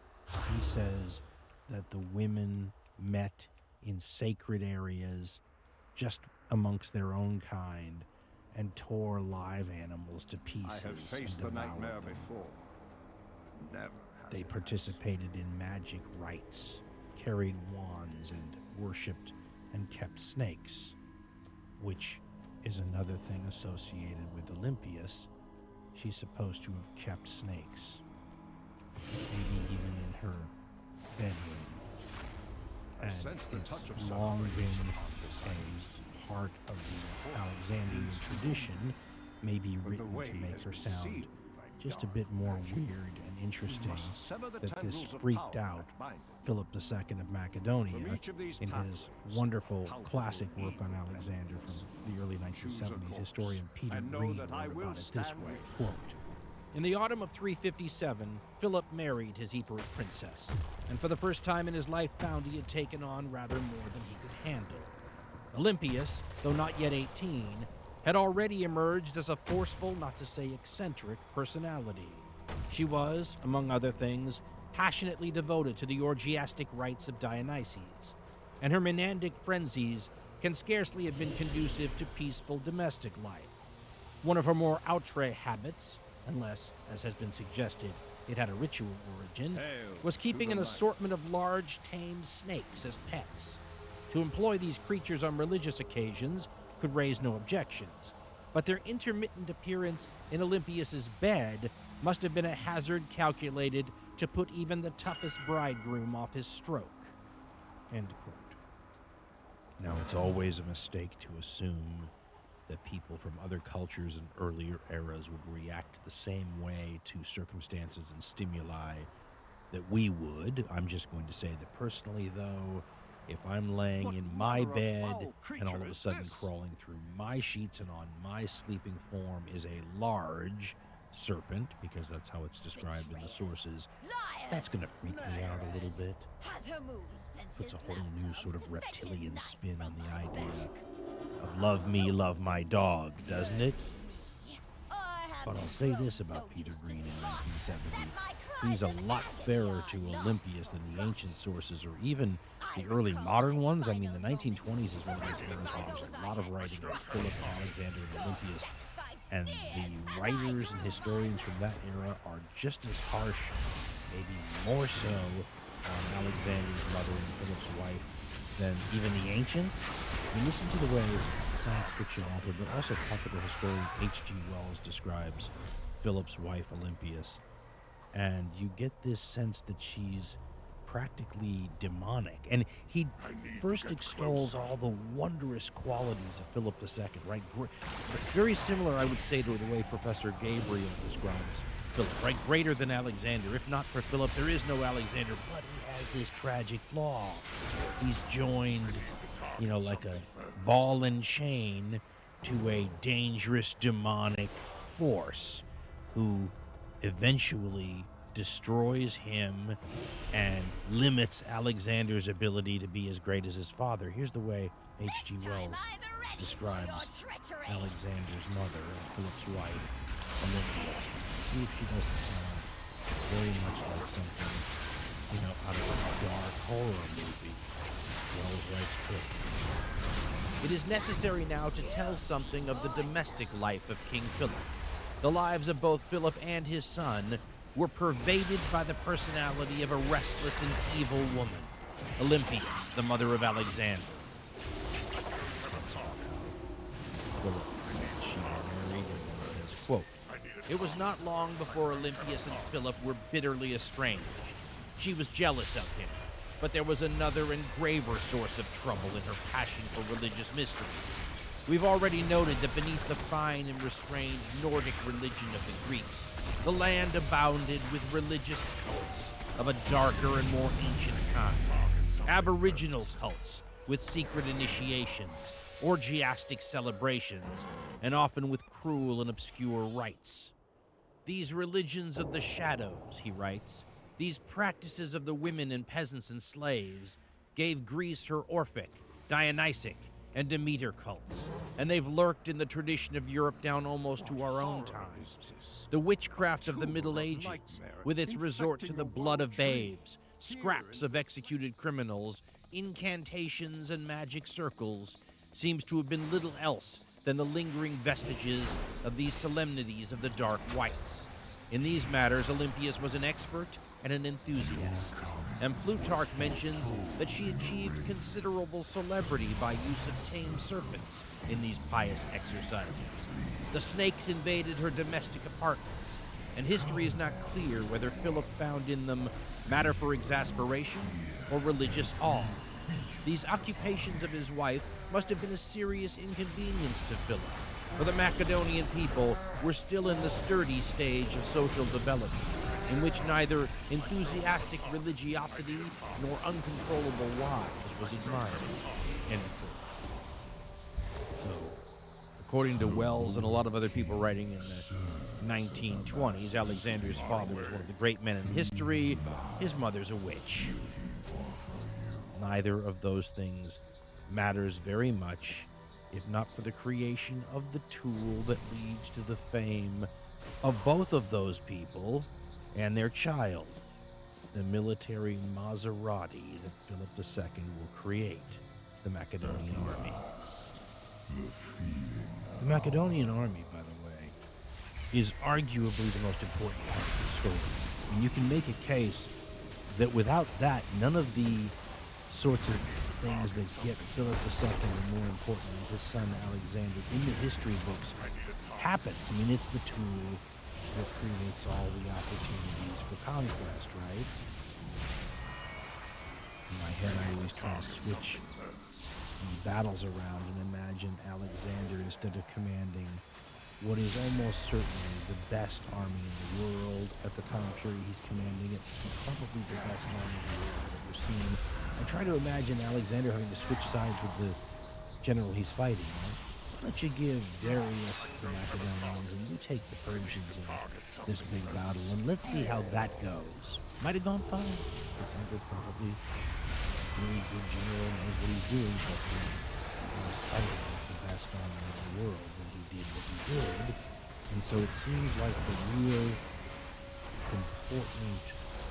He says that the women met in sacred areas just amongst their own kind and tore live animals to pieces. I have faced the nightmare before. Never has They it participated in magic rites, carried wands, and worshipped and kept snakes, which is another thing associated with Olympias. She's supposed to have kept snakes, maybe even in her bedroom. I And sense the it's touch of long sunrise been upon this a part of the Alexandrian tradition, maybe But the written way to make has her been sound sealed by just a dark bit more magic. weird and interesting, Must sever the that this tendrils of freaked power out that bind it. Philip II of Macedonia From each of these in his pathways, wonderful palpable classic work on evil Alexander from tendrils. the early Choose a 1970s. course, Historian Peter and know Green that I wrote will about it this stand way, with you. quote, "In the autumn of 357, Philip married his Eperate princess, and for the first time in his life found he had taken on rather more than he could handle. Olympias, though not yet 18, had already emerged as a forceful, not to say eccentric, personality. She was, among other things, passionately devoted to the orgiastic rites of Dionysus, and her menandic frenzies can scarcely have been conducive to peaceful domestic life. One of her more outre habits, unless, as has been suggested, it had a ritual origin, Hail was keeping to an the night. assortment of large, tame snakes as pets. To employ these creatures on religious occasions could raise no objections, but their intermittent appearance in Olympias's bed must have been a hazard calculated to put even the toughest bridegroom off his stroke." End quote. Now, it's always a mistake to assume that people from other cultures and earlier eras would react the same way to circumstances and stimuli that we would. I'm just going to say that personally, though, if I'm laying What in my manner of bed foul and all creature of a is sudden this? crawling through my sheets and on my sleeping form is a large serpent, because that's how it's described in the sources, that's going to freak me out a little bit. Puts a whole new sort of reptilian spin on the idea of love me, love my dog, doesn't it? But I'll say this about Peter Green in 1970. He's a lot fairer to Olympias than the ancient sources or even the early modern ones. I mean, the 1920s is one of those eras where there's a lot of writing on Philip, Alexander, and Olympias. And the writers and historians from that era are just as harsh, maybe more so, on Alexander's mother and Philip's wife than even the ancients. I mean, listen to the way science fiction author, but also classical historian H.G. Wells describes Philip's wife, Olympias. And you get this sense that she's practically demonic. And he first extols all the wondrous qualities of Philip II, right? Very similar, I would say, to the way Professor Gabriel describes Philip, right? Greater than Alexander. If not for Philip, there is no Alexander, but he has this tragic flaw. He's joined, like a ball and chain to a dangerous demonic force who eventually destroys him and limits Alexander's ability to be as great as his father. Here's the way H.G. Wells describes Alexander's mother, Philip's wife, Olympia. See if she doesn't sound very much like something, out of a dark horror movie. Wells writes this: "It is necessary now to tell something of the domestic life of King Philip. The lives of both Philip and his son were pervaded by the personality of a restless and evil woman, Olympia, the mother of Alexander." Philip, she married, and says, quote, "It was not long before Olympias and Philip were bitterly estranged. She was jealous of him, But there was another and graver source of trouble in her passion for religious mystery. We've already noted that beneath the fine and restrained Nordic religion of the Greeks, the land abounded with religious cults of a darker and more ancient kind. Aboriginal cults with secret initiations, orgiastic celebrations, and often with cruel and obscure rites. These religions of the shadows, he writes, these practices of the women and peasants and slaves, gave Greece her Orphic, Dionysic, and Demeter cults, and they've lurked in the tradition of Europe down almost to our own times. The witchcraft of the Middle Ages, with its resort to the blood of babes, scraps of executed criminals, incantations, and magic circles, seems to have been little else than the lingering vestiges of these solemnities of the dark whites. In these matters, Olympias was an expert and an enthusiast, and Plutarch mentions that she achieved considerable celebrity by use of tame serpents in these pious exercises. The snakes invaded her domestic apartments, and history is not clear whether Philip found in them matter for exasperation or religious awe. These occupations of his wife must have been a serious inconvenience to Philip, for the Macedonian people were still in the sturdy stage of social development, in which neither enthusiastic religiosity nor uncontrollable wiles was admired. End quote. So, according to Wells and a lot of other people writing in the 1920s, Alexander's father was one of the great men in history. His mother's a witch. Neither of those things matters very much, if not for the creation of the tool that leads to the fame of both of those people and their child, the military Maserati that Philip II will create, the Macedonian army. The Macedonian army, by the way, is arguably the most important part of the story. I mean, you can make a case that without that, none of the sorts of things that get Philip II, and more importantly, his son Alexander, in the history books happen. I mean, it's the tool that creates all the opportunities for conquest, right? In my head, I always try to switch the battles around and imagine Alexander, instead of commanding what is almost certainly the best army in the world at the time period he's commanding it, probably the best army in the world that we've seen. I try to imagine Alexander having to switch sides with the general he's fighting. Right? Why don't you give Darius the Macedonians and you take the Persians in this big battle, and let's see how that goes. Might have gone fine. Alexander probably really good general, knows what he's doing, but he was fighting with the best army in the world when he did what he did. And so it seems like the real important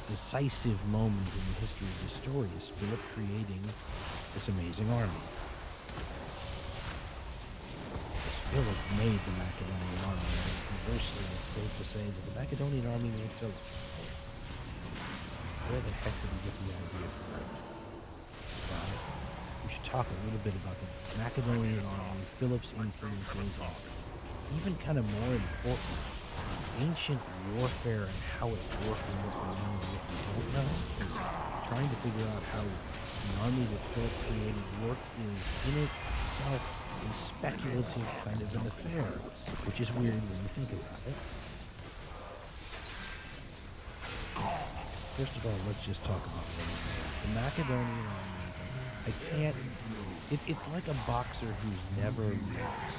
decisive moment in the history of the story is Philip creating this amazing army. Philip made the Macedonian army, and conversely, it's safe to say that the Macedonian army made Philip. Where the heck did he get the idea for it? Well, we should talk a little bit about the Macedonian army, Philip's influences, and even kind of more important, ancient warfare and how it worked and what we know and what we don't know. Because trying to figure out how the army that Philip created worked is in itself a speculative kind of an affair, which is weird when you think about it. First of all, let's just talk about the Macedonian army. It's like a boxer who's never lost.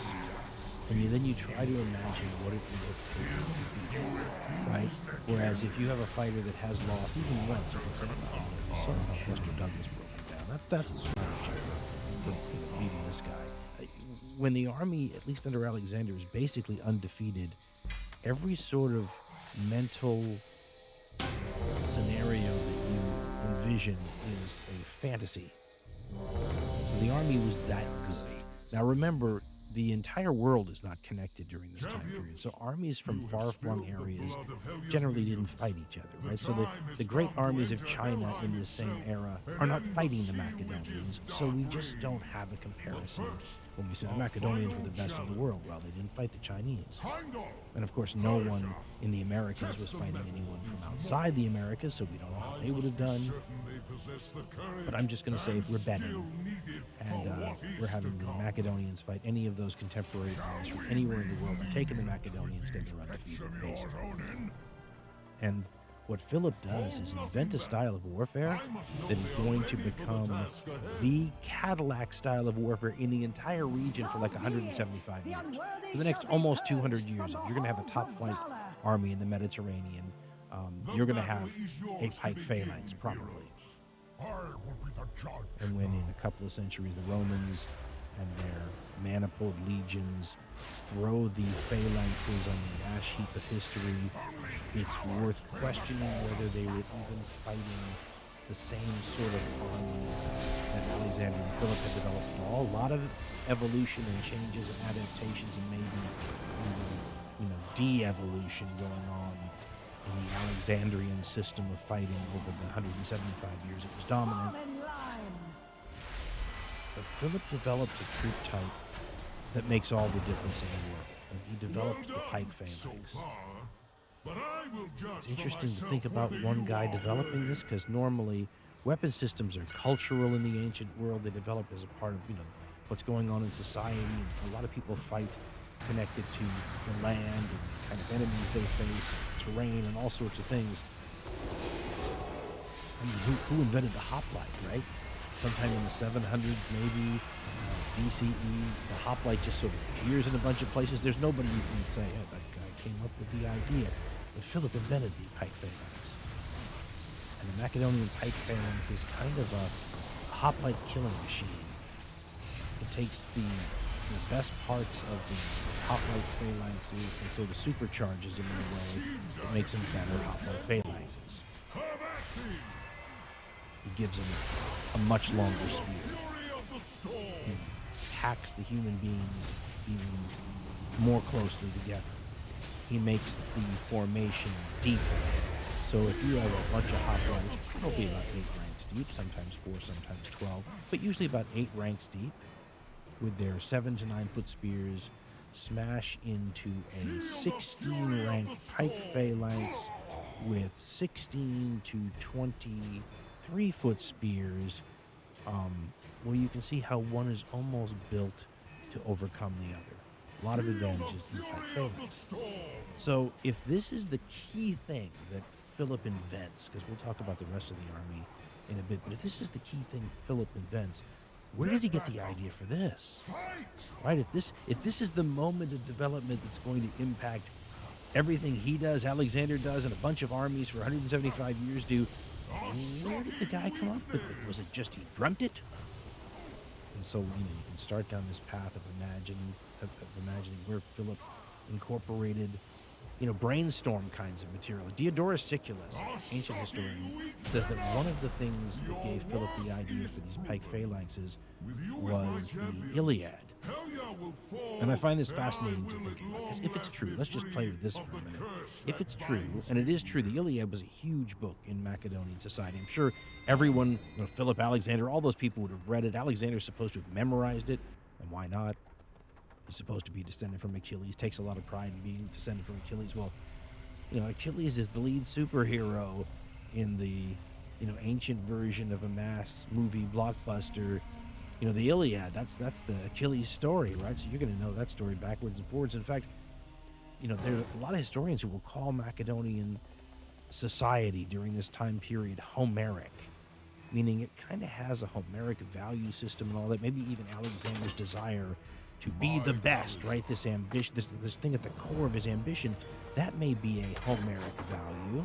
And then you try to imagine what it would look like, right? Whereas if you have a fighter that has lost even once, you can say, oh, you saw how Buster Douglas broke him down. That's the strategy for beating this guy. When the army, at least under Alexander, is basically undefeated, every sort of mental scenario that you envision is a fantasy. So the army was that good. Now remember, the entire world is not connected during this time period, so armies from far-flung areas generally didn't fight each other, right? So the great armies of China in this same era are not fighting the Macedonians, so we just don't have a comparison when we said the Macedonians were the best in the world. Well, they didn't fight the Chinese. And of course, no one in the Americas was fighting anyone from outside the Americas, so we don't know how they would have done. But I'm just going to say we're betting. And we're having the Macedonians fight any of those contemporary armies from anywhere in the world. We're taking the Macedonians because they're undefeated, basically. And what Philip does is invent a style of warfare that is going to become the Cadillac style of warfare in the entire region for like 175 years. For the next almost 200 years, if you're going to have a top flight army in the Mediterranean, you're going to have a pike phalanx, probably. And when in a couple of centuries the Romans and their manifold legions throw the phalanxes on the ash heap of history, it's worth questioning whether they were even fighting the same sort of army that Alexander and Philip had developed at all. A lot of evolution and changes and adaptations and maybe even, de-evolution going on in the Alexandrian system of fighting over the 175 years it was dominant. But Philip developed a troop type that makes all the difference in the world. And he developed the pike phalanx. It's interesting to think about one guy developing this, because normally weapon systems are cultural in the ancient world. They develop as a part of, what's going on in society. And a lot of people fight connected to the land and the kind of enemies they face, and terrain, and all sorts of things. I mean, who invented the hoplite, right? Sometime in the 700s, maybe, BCE, the hoplite just sort of appears in a bunch of places. There's nobody you can say, hey, that guy came up with the idea. But Philip invented the pike phalanx. And the Macedonian pike phalanx is kind of a hoplite killing machine. It takes the best parts of the hoplite phalanxes and sort of supercharges them in a way that makes them better hoplite phalanxes. He gives them a much longer spear. He packs the human beings even more closely together. He makes the formation deeper. So if you have a bunch of hoplites, it'll be about 8 ranks deep, sometimes 4, sometimes 12, but usually about 8 ranks deep, with their 7 to 9 foot spears, smash into a 16 rank pike phalanx with 16 to 23 foot spears, where you can see how one is almost built to overcome the other. A lot of advantages in the pike phalanx. So if this is the key thing that Philip invents, because we'll talk about the rest of the army in a bit, but if this is the key thing Philip invents, where did he get the idea for this? Right? If this is the moment of development that's going to impact everything he does, Alexander does, and a bunch of armies for 175 years do, where did the guy come up with it? Was it just he dreamt it? And so, you can start down this path of imagining where Philip incorporated, brainstorm kinds of material. Diodorus Siculus, ancient historian, says that one of the things that gave Philip the idea for these pike phalanxes was the Iliad. And I find this fascinating to think about, because if it's true, let's just play with this for a minute. If it's true, and it is true, the Iliad was a huge book in Macedonian society. I'm sure everyone, Philip, Alexander, all those people would have read it. Alexander's supposed to have memorized it, and why not? He's supposed to be descended from Achilles, takes a lot of pride in being descended from Achilles. Well, Achilles is the lead superhero in the, ancient version of a mass movie blockbuster. The Iliad, that's the Achilles story, right? So you're going to know that story backwards and forwards. In fact, there are a lot of historians who will call Macedonian society during this time period Homeric, meaning it kind of has a Homeric value system and all that. Maybe even Alexander's desire to be the best, right? This ambition, this thing at the core of his ambition, that may be a Homeric value.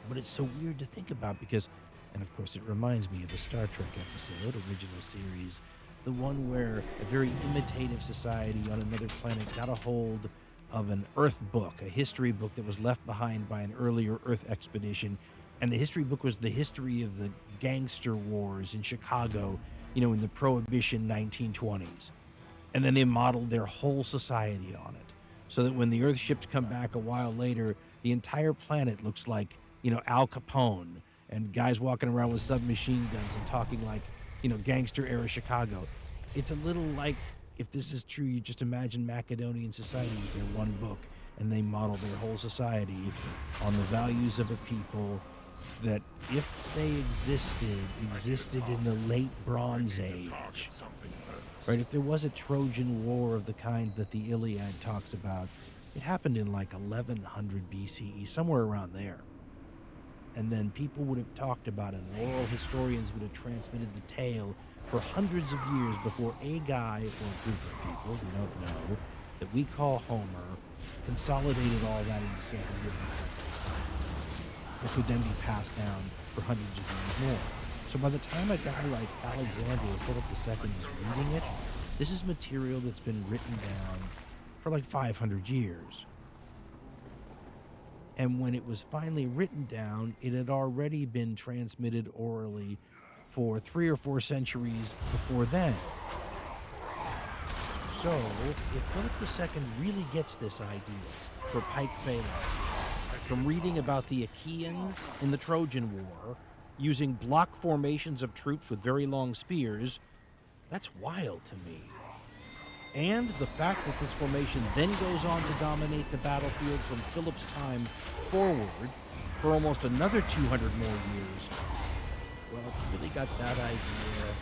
But it's so weird to think about because, and of course it reminds me of the Star Trek episode, original series, the one where a very imitative society on another planet got a hold of an Earth book, a history book that was left behind by an earlier Earth expedition. And the history book was the history of the gangster wars in Chicago, in the Prohibition 1920s. And then they modeled their whole society on it, so that when the Earth ships come back a while later, the entire planet looks like, Al Capone and guys walking around with submachine guns and talking like, gangster era Chicago. It's a little like, if this is true, you just imagine Macedonian society with their one book, and they model their whole society on the values of a people that, if they existed in the late Bronze Age, right? If there was a Trojan War of the kind that the Iliad talks about, it happened in like 1100 BCE, somewhere around there. And then people would have talked about it, and oral historians would have transmitted the tale for hundreds of years before a guy or a group of people, we don't know, that we call Homer, consolidated all that into something written that could then be passed down for hundreds of years more. So by the time a guy like Alexander or Philip II is reading it, this is material that's been written down for like 500 years. And when it was finally written down, it had already been transmitted orally for 3 or 4 centuries before then. So, if Philip II really gets this idea for Pike Phalanx from reading about the Achaeans in the Trojan War, using block formations of troops with very long spears, that's wild to me. And the fact that this formation then goes on to dominate the battlefield from Philip's time forward for almost another 200 more years, well, it's really got that idea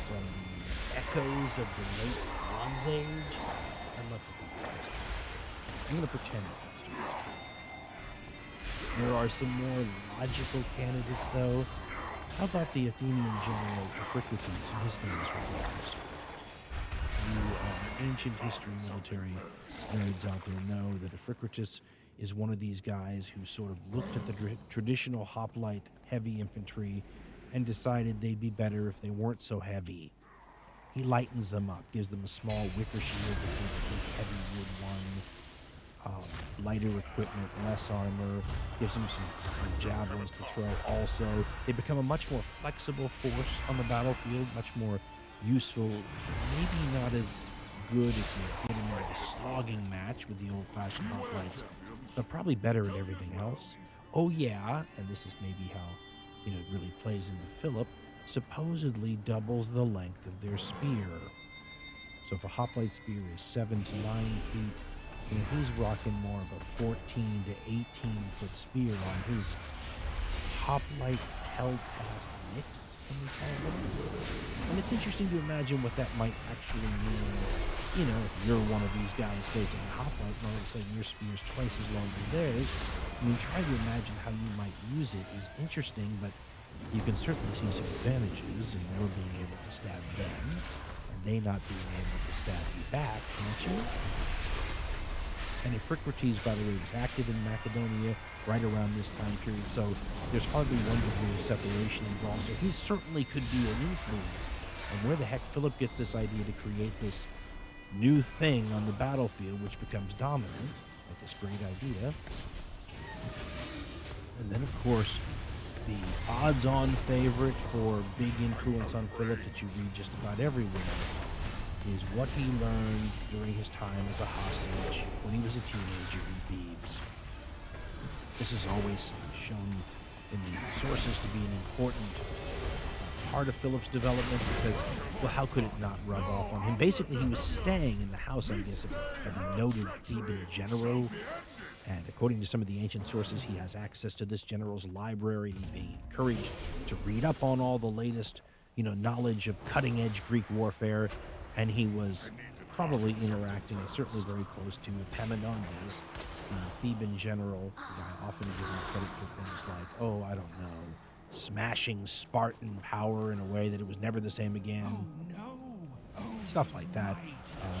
from the echoes of the late Bronze Age. I'd love to think that's true. I'm going to pretend that's true. There are some more logical candidates, though. How about the Athenian general Iphicrates and his famous revolts? You ancient history military nerds out there know that Iphicrates is one of these guys who sort of looked at the traditional hoplite heavy infantry and decided they'd be better if they weren't so heavy. He lightens them up, gives them a small wicker shield that gives a big heavy wood one, lighter equipment, less armor, gives them some javelins to throw also. They become a much more flexible force on the battlefield, much more useful, maybe not as good as you get in like a slogging match with the old-fashioned hoplites, but probably better at everything else. Oh yeah, and this is maybe how it really plays into Philip, supposedly doubles the length of their spear. So if a hoplite spear is 7 to 9 feet, he's rocking more of a 14 to 18 foot spear on his hoplite held fast mix. And it's interesting to imagine what that might actually mean. If you're one of these guys facing a hoplite and all of a sudden your spear's twice as long as theirs, trying to imagine how you might use it is interesting, but you can certainly see some advantages in never being able to stab them, and they not being able to stab you back, can't you? And Iphicrates, by the way, was active in Macedonia right around this time period, so there's hardly one degree of separation involved. So he certainly could be an influence. And where the heck Philip gets this idea to create this new thing on the battlefield, which becomes dominant, like this great idea. And then, of course, the odds-on favorite for big influence on Philip that you read just about everywhere is what he learned during his time as a hostage when he was a teenager in Thebes. This is always shown in the sources to be an important part of Philip's development because, well, how could it not rub off on him? Basically, he was staying in the house, I guess, of a noted Theban general, and according to some of the ancient sources, he has access to this general's library. He's being encouraged to read up on all the latest, knowledge of cutting-edge Greek warfare, and he was probably interacting, certainly very close to Epaminondas, the Theban general, who I often give him credit for things like, I don't know, smashing Spartan power in a way that it was never the same again. Stuff like that.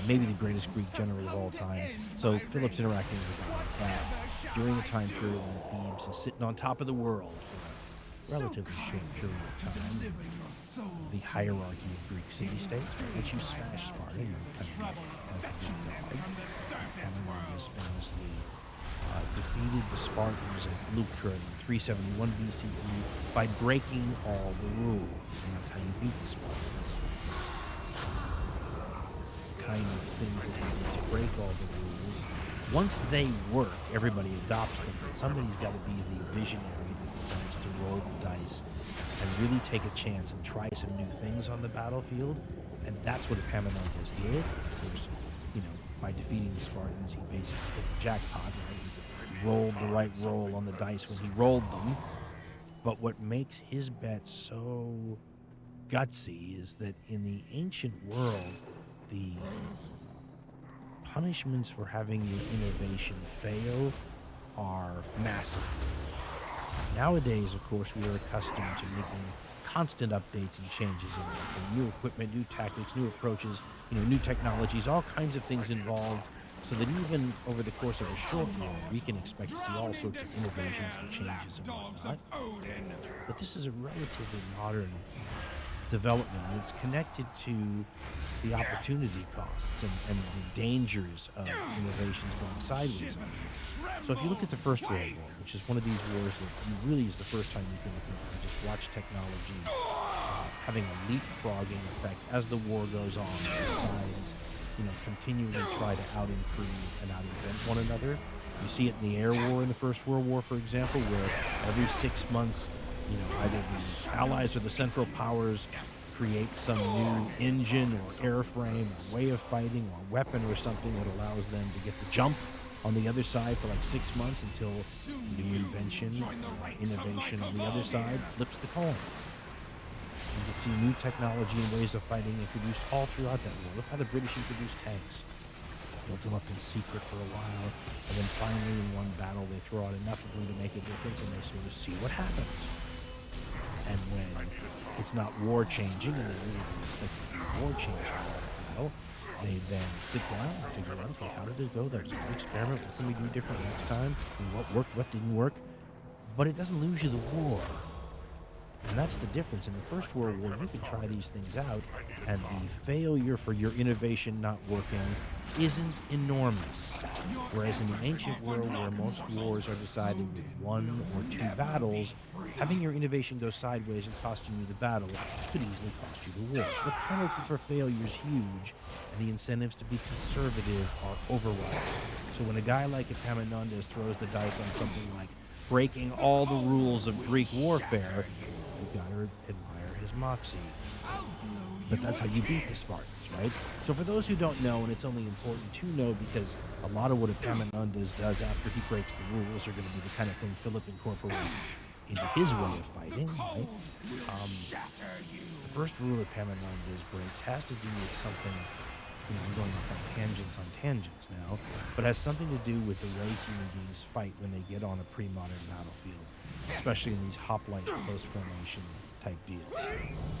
Maybe the greatest Greek general of all time. So Philip's interacting with a guy like that during a time period when Thebes is sitting on top of the world for a relatively short period of time. The hierarchy of Greek city-states, which you smash Sparta, you kind of as the Greek god. Epaminondas famously defeated the Spartans at Leuctra in 371 BCE by breaking all the rules, and that's how you beat the Spartans. Kind of things that you need to break all the rules. Once they work, everybody adopts them, but somebody's got to be the visionary that decides to roll the dice and really take a chance and try some new things on the battlefield. And that's what Epaminondas did. Of course, by defeating the Spartans, he basically hit the jackpot, right? He rolled the right roll on the dice when he rolled them. But what makes his bet so gutsy is that in the ancient world, the punishments for having your innovation fail are massive. Nowadays, of course, we are accustomed to making constant updates and changes in life, and new equipment, new tactics, new approaches, new technologies, all kinds of things involved, so that even over the course of a short war, we can expect to see all sorts of innovations and changes and whatnot. But this is a relatively modern development, and it's connected to the opportunity costs and the dangers of innovations going sideways on you. So if you look at the First World War, which is one of these wars that really is the first time you can look at, just watch technology having a leapfrogging effect as the war goes on. Both sides, continually try to out-improve and out-invent one another. You see it in the air war in the First World War, for example, where every 6 months, either the Allies or the Central Powers create some new engine or airframe or way of fighting or weapon or something that allows them to get the jump on the other side for like 6 months until new invention or innovation on the other side flips the coin. You can see new technology and ways of fighting introduced all throughout that war. Look how the British introduced tanks. Built them up in secret for a while, and then finally in one battle they throw out enough of them to make a difference, and they sort of see what happens. And when it's not war changing, and they really don't expect it to be war changing battle, they then sit down and figure out, okay, how did it go? That was a good experiment. What can we do different next time? And what worked, what didn't work? But it doesn't lose you the war. And that's the difference. In the First World War, you can try these things out, and the failure for your innovation not working isn't enormous. Whereas in the ancient world, where most wars are decided with 1 or 2 battles, having your innovation go sideways and costing you the battle could easily cost you the war. So the penalty for failure is huge, and the incentives to be conservative are overwhelming. So when a guy like Epaminondas throws the dice on something like breaking all the rules of Greek warfare, you've got to admire his moxie. But that's how you beat the Spartans, right? So for those who don't know, and it's only important to know because a lot of what Epaminondas does after he breaks the rules are going to be the kind of thing Philip incorporates into his way of fighting, right? The first rule Epaminondas breaks has to do with something, I'm going off on tangents now, but has something to do with the way human beings fight when they get on a pre-modern battlefield, especially in these hoplite close formation type deals.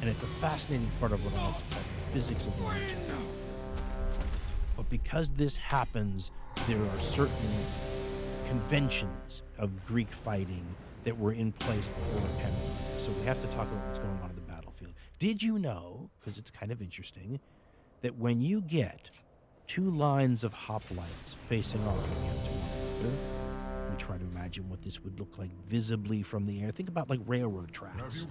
And it's a fascinating part of what I like to call the physics of the ancient battlefield. But because this happens, there are certain conventions of Greek fighting that were in place before Epaminondas. So we have to talk about what's going on in the battlefield. Did you know, because it's kind of interesting, that when you get 2 lines of hoplites facing off against one another, we try to imagine what this would look like visibly from the air. Think about like railroad tracks.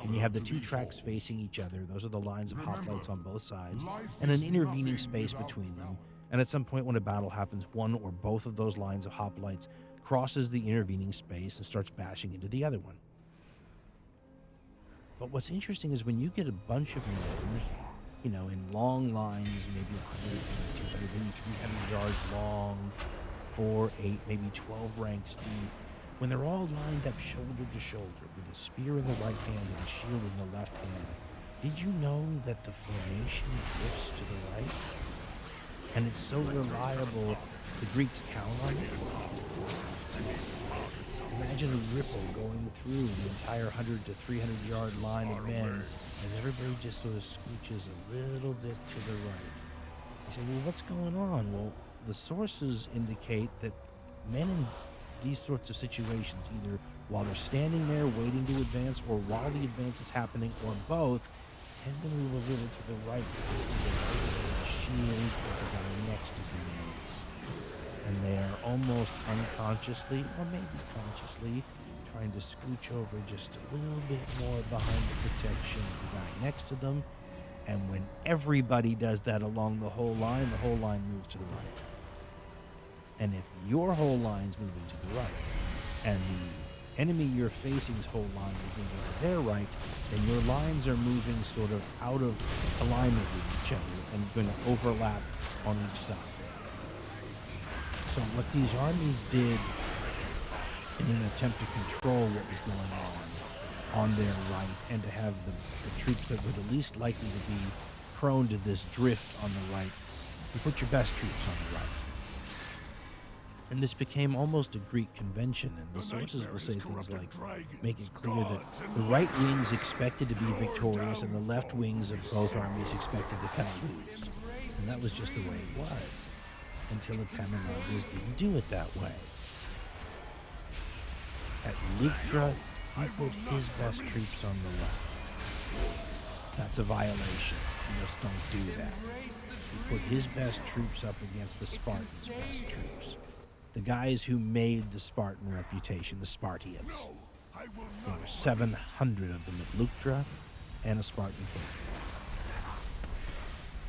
And you have the 2 tracks facing each other. Those are the lines of hoplites on both sides, and an intervening space between them. And at some point when a battle happens, one or both of those lines of hoplites crosses the intervening space and starts bashing into the other one. But what's interesting is when you get a bunch of men, in long lines, maybe 100, 200, maybe 300 yards long, 4, 8, maybe 12 ranks deep, when they're all lined up shoulder to shoulder with a spear in the right hand and a shield in the left hand, did you know that the formation drifts to the right? And it's so reliable, the Greeks count on it. Imagine a ripple going through the entire 100 to 300 yard line of men as everybody just sort of scooches a little bit to the right. You say, well, what's going on? Well, the sources indicate that men in these sorts of situations, either while they're standing there waiting to advance or while the advance is happening or both, tend to move a little to the right because the shield is the guy next to the knees. And they are almost unconsciously, or maybe consciously, trying to scooch over just a little bit more behind the protection of the guy next to them. And when everybody does that along the whole line moves to the right. And if your whole line's moving to the right, and enemy you're facing's whole line is moving to their right, then your lines are moving sort of out of alignment with each other and going to overlap on each side. So what these armies did in an attempt to control what was going on their right and to have the troops that were the least likely to be prone to this drift on the right, you put your best troops on the right. And this became almost a Greek convention, and the sources will say things like, make it clear that the right wings expected to be victorious and the left wings of both armies expected to cut lose. And that was just the way it was, until Epaminondas didn't do it that way. At Leuctra, he put his best troops on the left. That's a violation. You just don't do that. He put his best troops up against the Spartans' best troops. The guys who made the Spartan reputation, the Spartians. There were 700 of them at Leuctra and a Spartan king.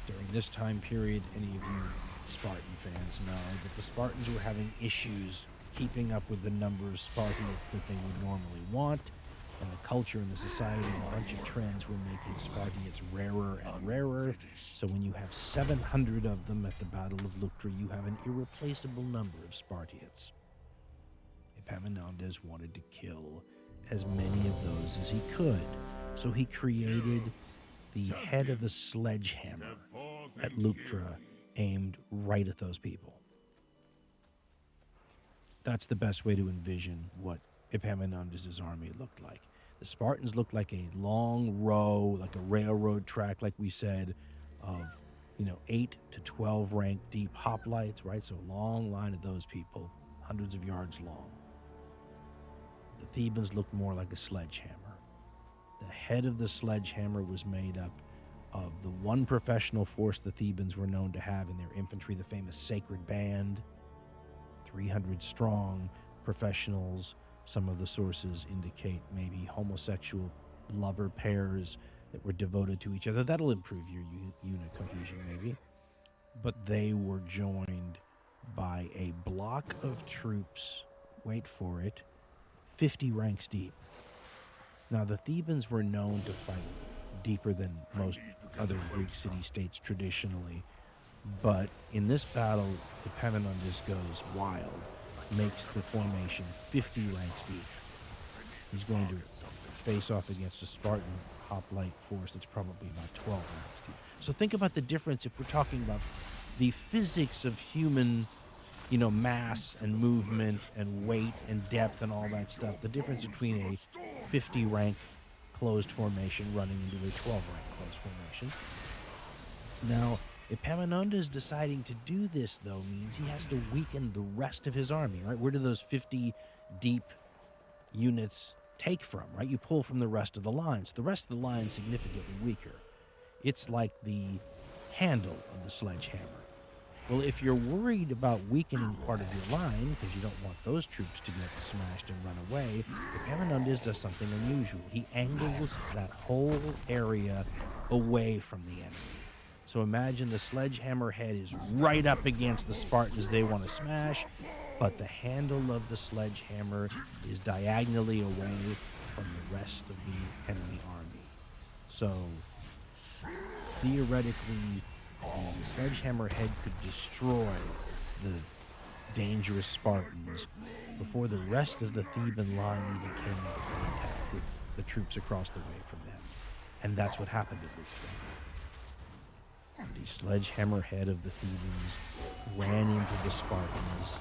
During this time period, any of you Spartan fans know that the Spartans were having issues keeping up with the number of Spartans that they would normally want, and the culture and the society and a bunch of trends were making Spartans rarer and rarer. So when you have 700 of them at the Battle of Leuctra, you have an irreplaceable number of Spartians. Epaminondas wanted to kill as many of those as he could, so he created the head of a sledgehammer at Leuctra aimed right at those people. That's the best way to envision what Epaminondas' army looked like. The Spartans looked like a long row, like a railroad track, like we said, of 8 to 12 rank deep hoplites, right? So a long line of those people, hundreds of yards long. The Thebans looked more like a sledgehammer. The head of the sledgehammer was made up of the one professional force the Thebans were known to have in their infantry, the famous Sacred Band, 300 strong professionals. Some of the sources indicate maybe homosexual lover pairs that were devoted to each other. That'll improve your unit cohesion, maybe. But they were joined by a block of troops, wait for it, 50 ranks deep. Now, the Thebans were known to fight deeper than most other Greek city-states traditionally, but in this battle, Epaminondas goes wild, makes the formation 50 ranks deep. He's going to face off against a Spartan hoplite force that's probably about 12 ranks deep. So think about the difference if we're talking about the physics of human, mass and movement and weight and depth and all that stuff. The difference between a 50 rank closed formation running into a 12 rank closed formation. Now, Epaminondas deciding to do this, though, means he has to weaken the rest of his army, right? Where do those 50 deep units take from, right? You pull from the rest of the lines. The rest of the line is significantly weaker. It's like the handle of the sledgehammer. Well, if you're worried about weakening part of your line, because you don't want those troops to get smashed and run away, Epaminondas does something unusual. He angles that whole area away from the enemy. So imagine the sledgehammer head is right up against the Spartans they want to smash, but the handle of the sledgehammer is diagonally away from the rest of the enemy army. So theoretically, the sledgehammer head could destroy the dangerous Spartans before the rest of the Theban line even came into contact with the troops across the way from them. And that's what happened at Leuctra. The sledgehammer head of the Thebans ran into the Spartans,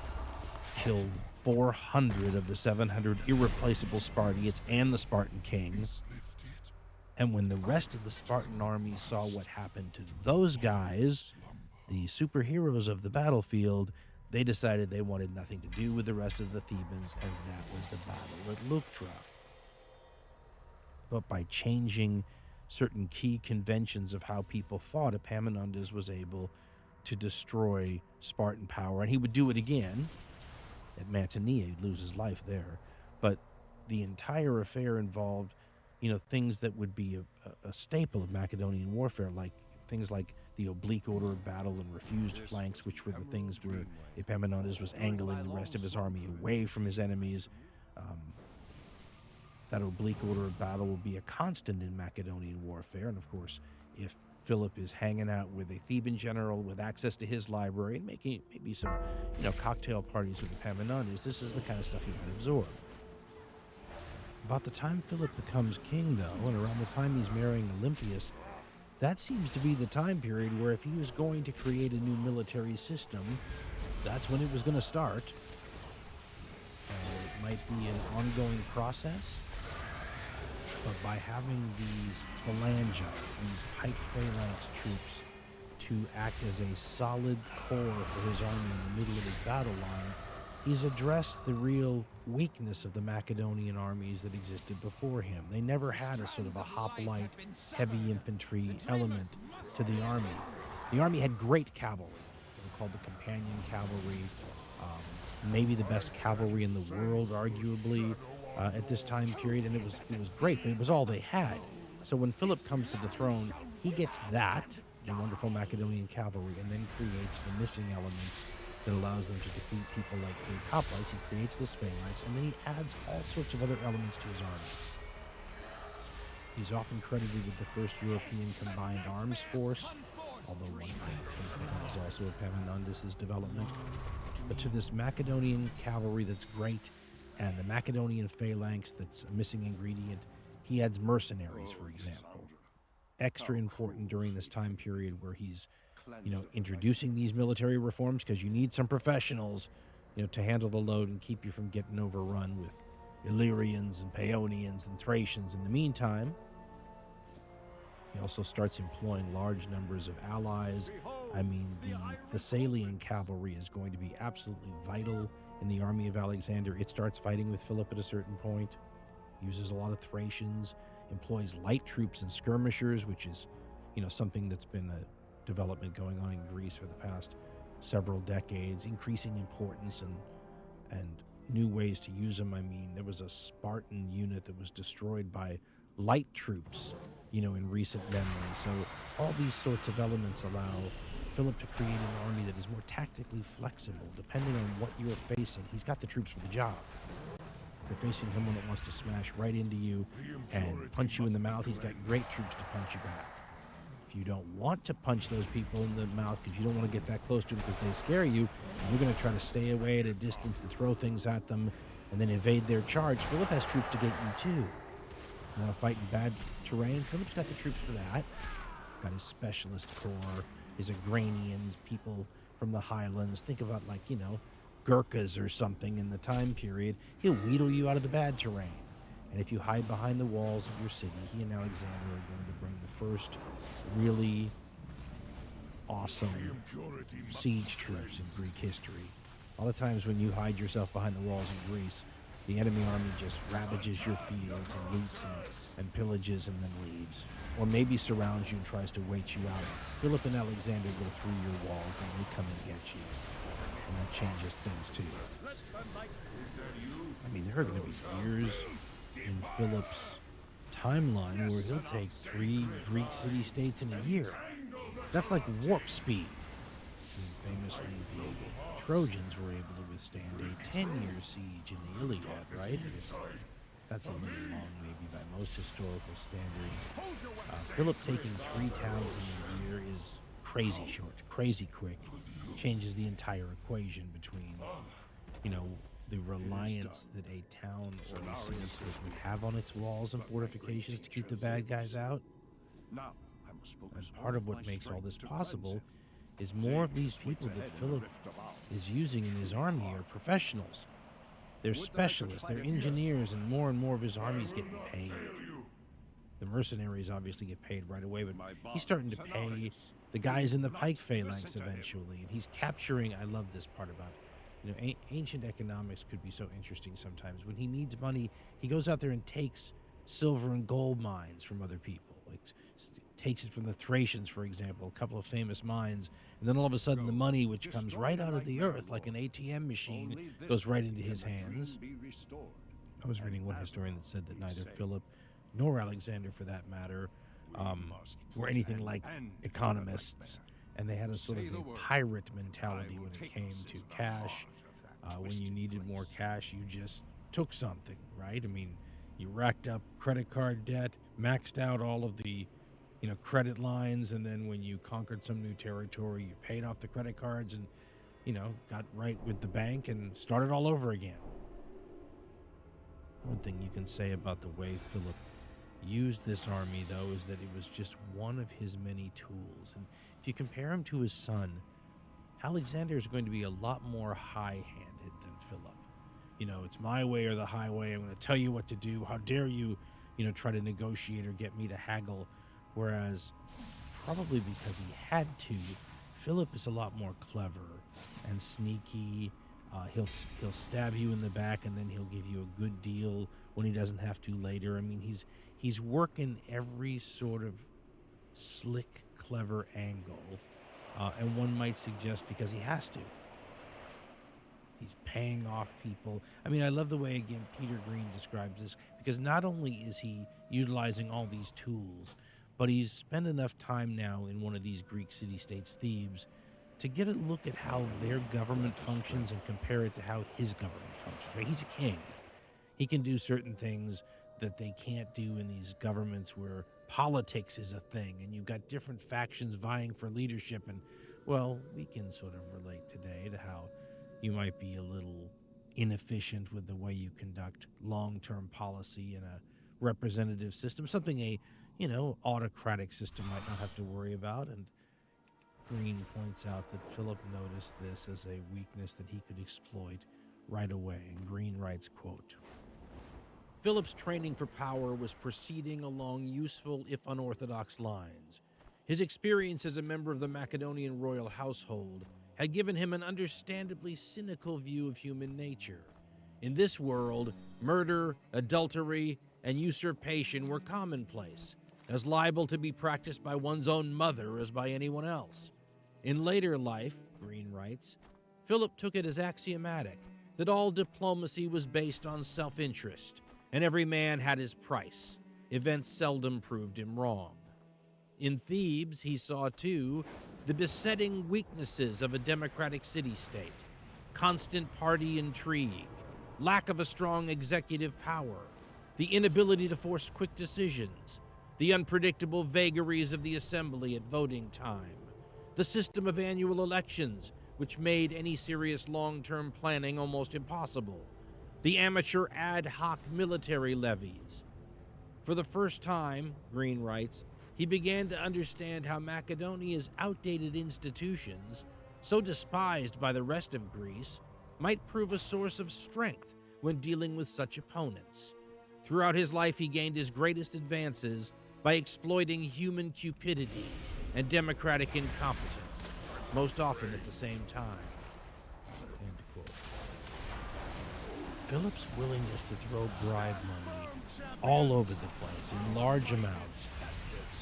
killed 400 of the 700 irreplaceable Spartians and the Spartan king. And when the rest of the Spartan army saw what happened to those guys, the superheroes of the battlefield, they decided they wanted nothing to do with the rest of the Thebans, and that was the battle at Leuctra. But by changing certain key conventions of how people fought, Epaminondas was able to destroy Spartan power, and he would do it again at Mantinea. He'd lose his life there, but the entire affair involved things that would be a staple of Macedonian warfare, like things like the oblique order of battle and refused flanks, which were the things where Epaminondas was angling the rest of his army away from his enemies. That oblique order of battle will be a constant in Macedonian warfare. And of course, if Philip is hanging out with a Theban general with access to his library and making maybe some, cocktail parties with Epaminondas, this is the kind of stuff he might absorb. About the time Philip becomes king, though, and around the time he's marrying Olympias, that seems to be the time period where if he was going to create a new military system, that's when it was going to start. It might be an ongoing process, but by having these phalangi, these pike phalanx troops, to act as a solid core for his army in the middle of his battle line, he's addressed the real weakness of the Macedonian armies that existed before him. They never had a sort of a hoplite, heavy infantry element to the army. The army had great cavalry. They were called the companion cavalry. Maybe the best cavalry in the world, arguably, at this time period, and it was great, but it was all they had. So when Philip comes to the throne, he gets that, the wonderful Macedonian cavalry, and then creates the missing element that allows them to defeat people like the hoplites. He creates this phalanx, and then he adds all sorts of other elements to his army. He's often credited with the first European combined arms force, although one might think that was also Epaminondas' development. But to this Macedonian cavalry that's great, and the Macedonian phalanx that's a missing ingredient, he adds mercenaries, for example. Extra important during this time period where he's, introducing these military reforms, because you need some professionals, to handle the load and keep you from getting overrun with Illyrians and Paeonians and Thracians. In the meantime, he also starts employing large numbers of allies. I mean, the Thessalian cavalry is going to be absolutely vital in the army of Alexander. It starts fighting with Philip at a certain point, uses a lot of Thracians, employs light troops and skirmishers, which is, something that's been a development going on in Greece for the past several decades, increasing importance and new ways to use them. I mean, there was a Spartan unit that was destroyed by light troops, in recent memory. So all these sorts of elements allow Philip to create an army that is more tactically flexible, depending on what you're facing. He's got the troops for the job. If you're facing someone that wants to smash right into you and punch you in the mouth, he's got great troops to punch you back. If you don't want to punch those people in the mouth because you don't want to get that close to them because they scare you, and you're going to try to stay away at a distance and throw things at them and then evade their charge, Philip has troops to get you too. You want to fight in bad terrain? Philip's got the troops for that. Got his specialist corps, his Agranians, people from the highlands. Think about Gurkhas or something in the time period. He'll wheedle you out of the bad terrain. And if you hide behind the walls of your city, he and Alexander are going to bring the first really awesome siege troops in Greek history. A lot of times when you hide yourself behind the walls in Greece, the enemy army just ravages your fields and loots and pillages and then leaves. Or maybe surrounds you and tries to wait you out. Philip and Alexander go through your walls and they come and get you. And that changes things too. I mean, there are going to be years in Philip's timeline where he'll take 3 Greek city-states in a year. That's like warp speed. And famously, the Trojans were able to withstand a 10-year siege in the Iliad, right? That's a little long, maybe, by most historical standards. Philip taking 3 towns in a year is crazy short, crazy quick. Changes the entire equation between, the reliance that a town or a city would have on its walls and fortifications to keep the bad guys out. And part of what makes all this possible is more of these people that Philip is using in his army are professionals. They're specialists, they're engineers, and more of his army is getting paid. The mercenaries obviously get paid right away, but he's starting to pay the guys in the pike phalanx eventually, and he's capturing, I love this part about ancient economics could be so interesting sometimes. When he needs money, he goes out there and takes silver and gold mines from other people. Like takes it from the Thracians, for example, a couple of famous mines, and then all of a sudden the money, which comes right out of the earth like an ATM machine, goes right into his hands. I was reading one historian that said that neither Philip nor Alexander, for that matter, were anything like economists, and they had a sort of a pirate mentality when it came to cash. When you needed more cash, you just took something, right? I mean, You racked up credit card debt, maxed out all of the, credit lines, and then when you conquered some new territory, you paid off the credit cards and, got right with the bank and started all over again. One thing you can say about the way Philip used this army, though, is that it was just one of his many tools. And if you compare him to his son, Alexander is going to be a lot more high-handed than Philip. It's my way or the highway. I'm going to tell you what to do. How dare you, try to negotiate or get me to haggle. Whereas, probably because he had to, Philip is a lot more clever and sneaky. He'll stab you in the back, and then he'll give you a good deal when he doesn't have to later. I mean, he's working every sort of slick, clever angle, and one might suggest because he has to. He's paying off people. I mean, I love the way, again, Peter Green describes this, because not only is he utilizing all these tools, but he's spent enough time now in one of these Greek city-states, Thebes, to get a look at how their government functions and compare it to how his government functions. Right? He's a king. He can do certain things that they can't do in these governments where politics is a thing and you've got different factions vying for leadership. And, well, we can sort of relate today to how you might be a little inefficient with the way you conduct long-term policy in a representative system, something a autocratic system might not have to worry about. And Green points out that Philip noticed this as a weakness that he could exploit right away. And Green writes, quote, Philip's training for power was proceeding along useful if unorthodox lines. His experience as a member of the Macedonian royal household had given him an understandably cynical view of human nature. In this world, murder, adultery, and usurpation were commonplace, as liable to be practiced by one's own mother as by anyone else. In later life, Green writes, Philip took it as axiomatic that all diplomacy was based on self-interest, and every man had his price. Events seldom proved him wrong. In Thebes, he saw, too, the besetting weaknesses of a democratic city-state: constant party intrigue, lack of a strong executive power, the inability to force quick decisions, the unpredictable vagaries of the assembly at voting time, the system of annual elections, which made any serious long-term planning almost impossible, the amateur ad hoc military levies. For the first time, Green writes, he began to understand how Macedonia's outdated institutions, so despised by the rest of Greece, might prove a source of strength when dealing with such opponents. Throughout his life, he gained his greatest advances by exploiting human cupidity and democratic incompetence, most often at the same time. End quote. Philip's willingness to throw bribe money all over the place in large amounts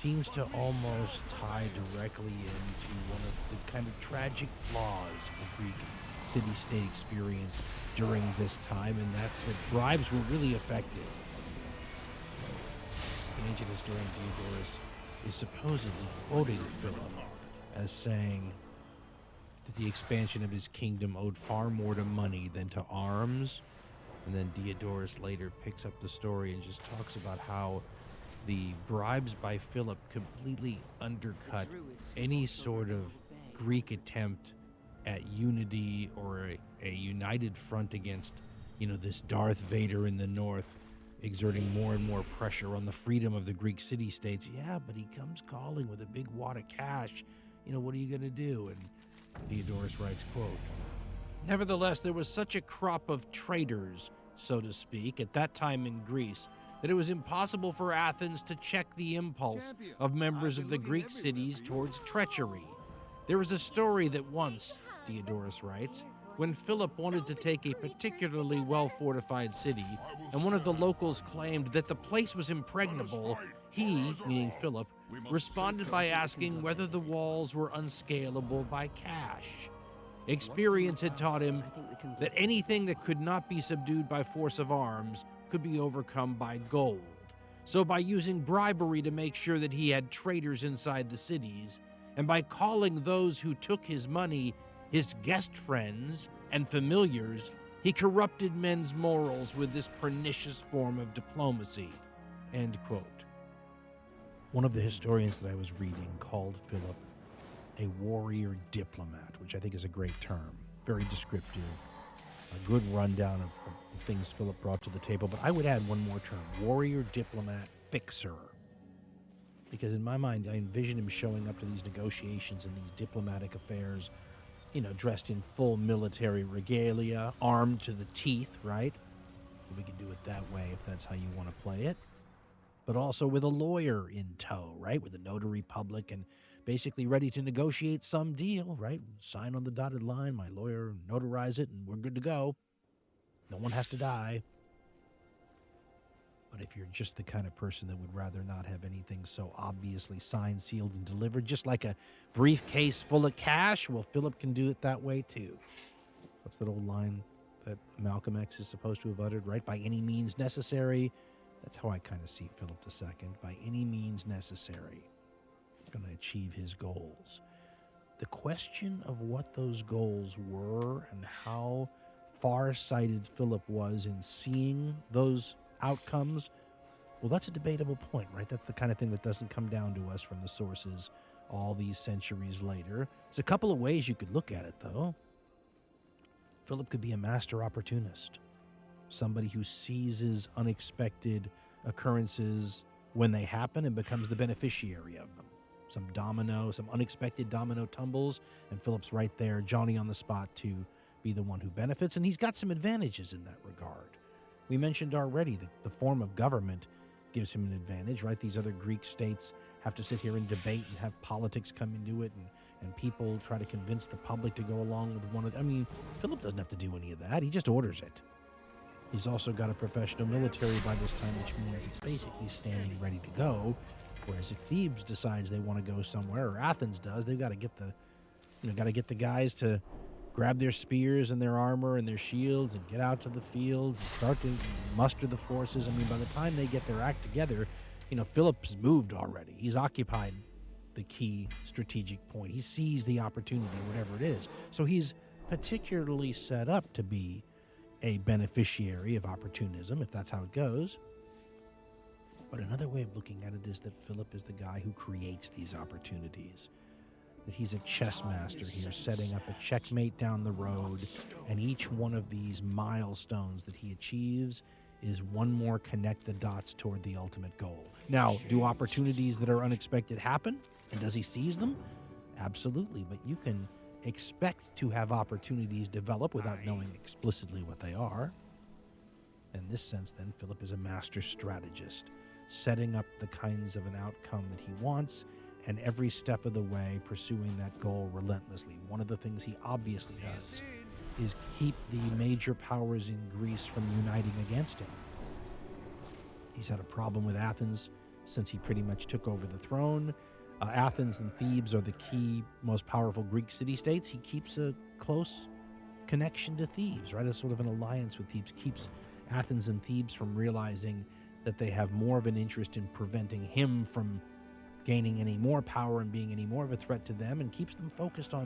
seems to almost tie directly into one of the kind of tragic flaws of the Greek city-state experience during this time, and that's that bribes were really effective. The ancient historian Diodorus is supposedly quoting Philip as saying that the expansion of his kingdom owed far more to money than to arms. And then Diodorus later picks up the story and just talks about how the bribes by Philip completely undercut any sort of Greek attempt at unity or a united front against, this Darth Vader in the north, exerting more and more pressure on the freedom of the Greek city-states. Yeah, but he comes calling with a big wad of cash. What are you going to do? And Diodorus writes, quote, Nevertheless, there was such a crop of traitors, so to speak, at that time in Greece, that it was impossible for Athens to check the impulse of members of the Greek cities towards treachery. There is a story that once, Diodorus writes, when Philip wanted to take a particularly well-fortified city, and one of the locals claimed that the place was impregnable, he, meaning Philip, responded by asking whether the walls were unscalable by cash. Experience had taught him that anything that could not be subdued by force of arms could be overcome by gold. So by using bribery to make sure that he had traitors inside the cities, and by calling those who took his money his guest friends and familiars, He corrupted men's morals with this pernicious form of diplomacy. End quote. One of the historians that I was reading called Philip a warrior diplomat, which I think is a great term, very descriptive, a good rundown of things Philip brought to the table. But I would add one more term, warrior diplomat fixer. Because in my mind, I envision him showing up to these negotiations and these diplomatic affairs, dressed in full military regalia, armed to the teeth, right? We can do it that way if that's how you want to play it. But also with a lawyer in tow, right? With a notary public and basically ready to negotiate some deal, right? Sign on the dotted line, my lawyer notarize it, and we're good to go. No one has to die. But if you're just the kind of person that would rather not have anything so obviously signed, sealed, and delivered, just like a briefcase full of cash, well, Philip can do it that way too. What's that old line that Malcolm X is supposed to have uttered, right? By any means necessary. That's how I kind of see Philip II. By any means necessary. Going to achieve his goals. The question of what those goals were and how far-sighted Philip was in seeing those outcomes, well, that's a debatable point, right? That's the kind of thing that doesn't come down to us from the sources all these centuries later. There's a couple of ways you could look at it, though. Philip could be a master opportunist, somebody who seizes unexpected occurrences when they happen and becomes the beneficiary of them. Some unexpected domino tumbles, and Philip's right there, Johnny on the spot to be the one who benefits, and he's got some advantages in that regard. We mentioned already that the form of government gives him an advantage, right? These other Greek states have to sit here and debate and have politics come into it, and people try to convince the public to go along with one of them. I mean, Philip doesn't have to do any of that. He just orders it. He's also got a professional military by this time, which means it's basically standing ready to go. Whereas if Thebes decides they want to go somewhere, or Athens does, they've got to get the guys to grab their spears and their armor and their shields and get out to the field and start to muster the forces. I mean, by the time they get their act together, Philip's moved already. He's occupied the key strategic point. He sees the opportunity, whatever it is. So he's particularly set up to be a beneficiary of opportunism, if that's how it goes. But another way of looking at it is that Philip is the guy who creates these opportunities. That he's a chess master here, setting up a checkmate down the road, and each one of these milestones that he achieves is one more connect the dots toward the ultimate goal. Now, do opportunities that are unexpected happen? And does he seize them? Absolutely, but you can expect to have opportunities develop without knowing explicitly what they are. In this sense, then, Philip is a master strategist, setting up the kinds of an outcome that he wants, and every step of the way pursuing that goal relentlessly. One of the things he obviously does is keep the major powers in Greece from uniting against him. He's had a problem with Athens since he pretty much took over the throne. Athens and Thebes are the key, most powerful Greek city-states. He keeps a close connection to Thebes, right? A sort of an alliance with Thebes, keeps Athens and Thebes from realizing that they have more of an interest in preventing him from gaining any more power and being any more of a threat to them, and keeps them focused on